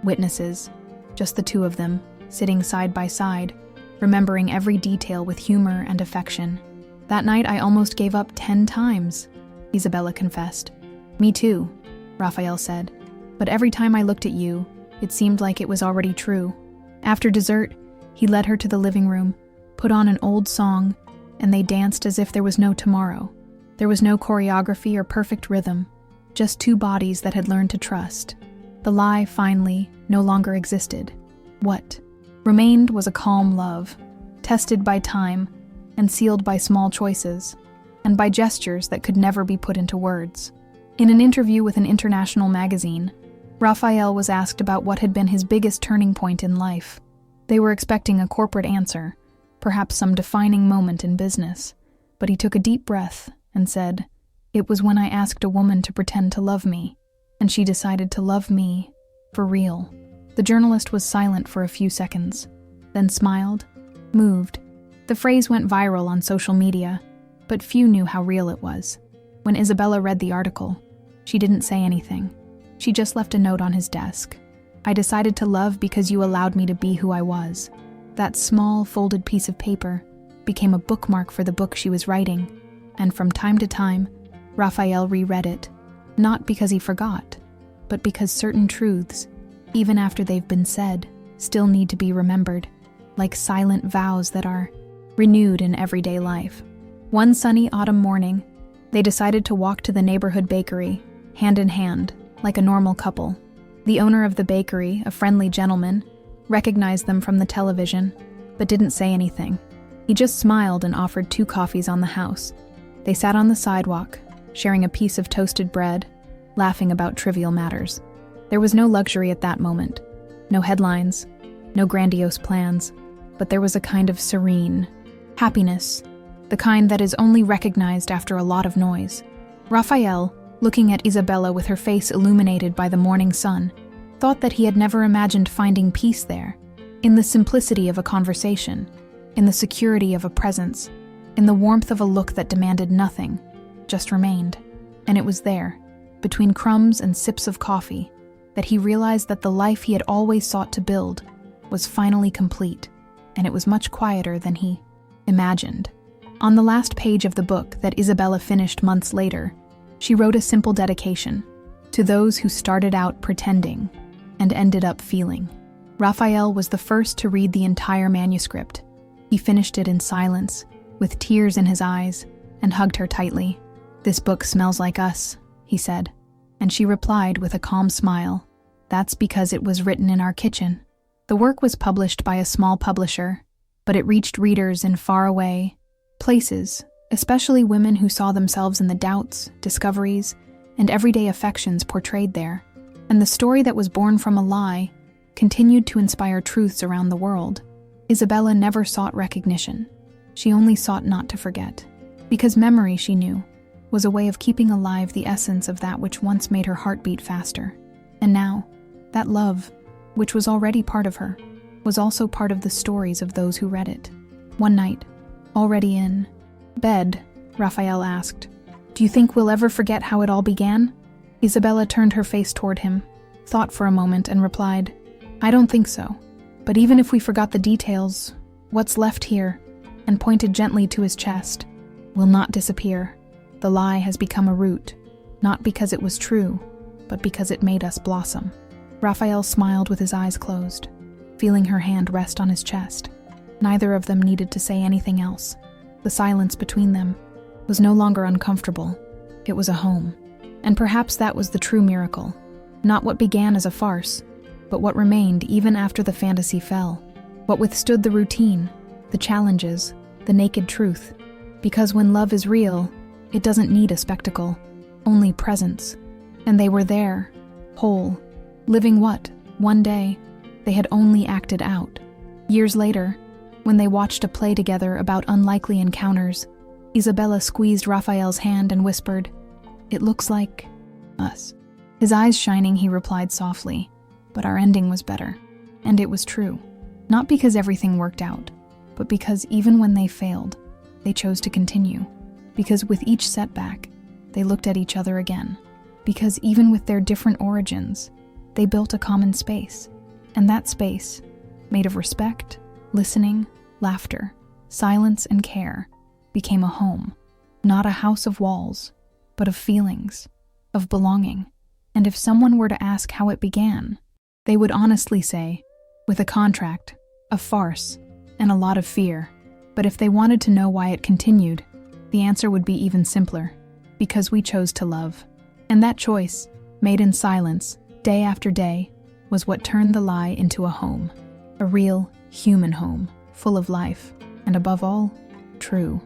witnesses, just the 2 of them, sitting side by side, remembering every detail with humor and affection. "That night I almost gave up 10 times, Isabella confessed. "Me too," Raphael said. "But every time I looked at you, it seemed like it was already true." After dessert, he led her to the living room, put on an old song, and they danced as if there was no tomorrow. There was no choreography or perfect rhythm, just 2 bodies that had learned to trust. The lie, finally, no longer existed. What remained was a calm love, tested by time and sealed by small choices, and by gestures that could never be put into words. In an interview with an international magazine, Raphael was asked about what had been his biggest turning point in life. They were expecting a corporate answer, perhaps some defining moment in business, but he took a deep breath and said, "It was when I asked a woman to pretend to love me, and she decided to love me for real." The journalist was silent for a few seconds, then smiled, moved. The phrase went viral on social media, but few knew how real it was. When Isabella read the article, she didn't say anything. She just left a note on his desk. "I decided to love because you allowed me to be who I was." That small, folded piece of paper became a bookmark for the book she was writing, and from time to time, Raphael reread it, not because he forgot, but because certain truths, even after they've been said, still need to be remembered, like silent vows that are renewed in everyday life. One sunny autumn morning, they decided to walk to the neighborhood bakery, hand in hand, like a normal couple. The owner of the bakery, a friendly gentleman, recognized them from the television, but didn't say anything. He just smiled and offered 2 coffees on the house. They sat on the sidewalk, sharing a piece of toasted bread, laughing about trivial matters. There was no luxury at that moment, no headlines, no grandiose plans, but there was a kind of serene happiness, the kind that is only recognized after a lot of noise. Raphael, looking at Isabella with her face illuminated by the morning sun, thought that he had never imagined finding peace there, in the simplicity of a conversation, in the security of a presence, in the warmth of a look that demanded nothing, just remained. And it was there, between crumbs and sips of coffee, that he realized that the life he had always sought to build was finally complete, and it was much quieter than he imagined. On the last page of the book that Isabella finished months later, she wrote a simple dedication to those who started out pretending and ended up feeling. Raphael was the first to read the entire manuscript. He finished it in silence, with tears in his eyes, and hugged her tightly. "This book smells like us," he said, and she replied with a calm smile, "That's because it was written in our kitchen." The work was published by a small publisher, but it reached readers in faraway places, especially women who saw themselves in the doubts, discoveries, and everyday affections portrayed there. And the story that was born from a lie continued to inspire truths around the world. Isabella never sought recognition. She only sought not to forget, because memory, she knew, was a way of keeping alive the essence of that which once made her heart beat faster. And now, that love, which was already part of her, was also part of the stories of those who read it. One night, already in bed, Raphael asked, "Do you think we'll ever forget how it all began?" Isabella turned her face toward him, thought for a moment, and replied, "I don't think so. But even if we forgot the details, what's left here," and pointed gently to his chest, "will not disappear. The lie has become a root, not because it was true, but because it made us blossom." Raphael smiled with his eyes closed, feeling her hand rest on his chest. Neither of them needed to say anything else. The silence between them was no longer uncomfortable. It was a home. And perhaps that was the true miracle. Not what began as a farce, but what remained even after the fantasy fell. What withstood the routine, the challenges, the naked truth. Because when love is real, it doesn't need a spectacle, only presence. And they were there, whole, living what, one day, they had only acted out. Years later, when they watched a play together about unlikely encounters, Isabella squeezed Raphael's hand and whispered, "It looks like us." His eyes shining, he replied softly, "But our ending was better." And it was true. Not because everything worked out, but because even when they failed, they chose to continue. Because with each setback, they looked at each other again. Because even with their different origins, they built a common space. And that space, made of respect, listening, laughter, silence, and care, became a home. Not a house of walls, but of feelings, of belonging. And if someone were to ask how it began, they would honestly say, with a contract, a farce, and a lot of fear. But if they wanted to know why it continued, the answer would be even simpler. Because we chose to love. And that choice, made in silence, day after day, was what turned the lie into a home. A real, human home, full of life, and above all, true.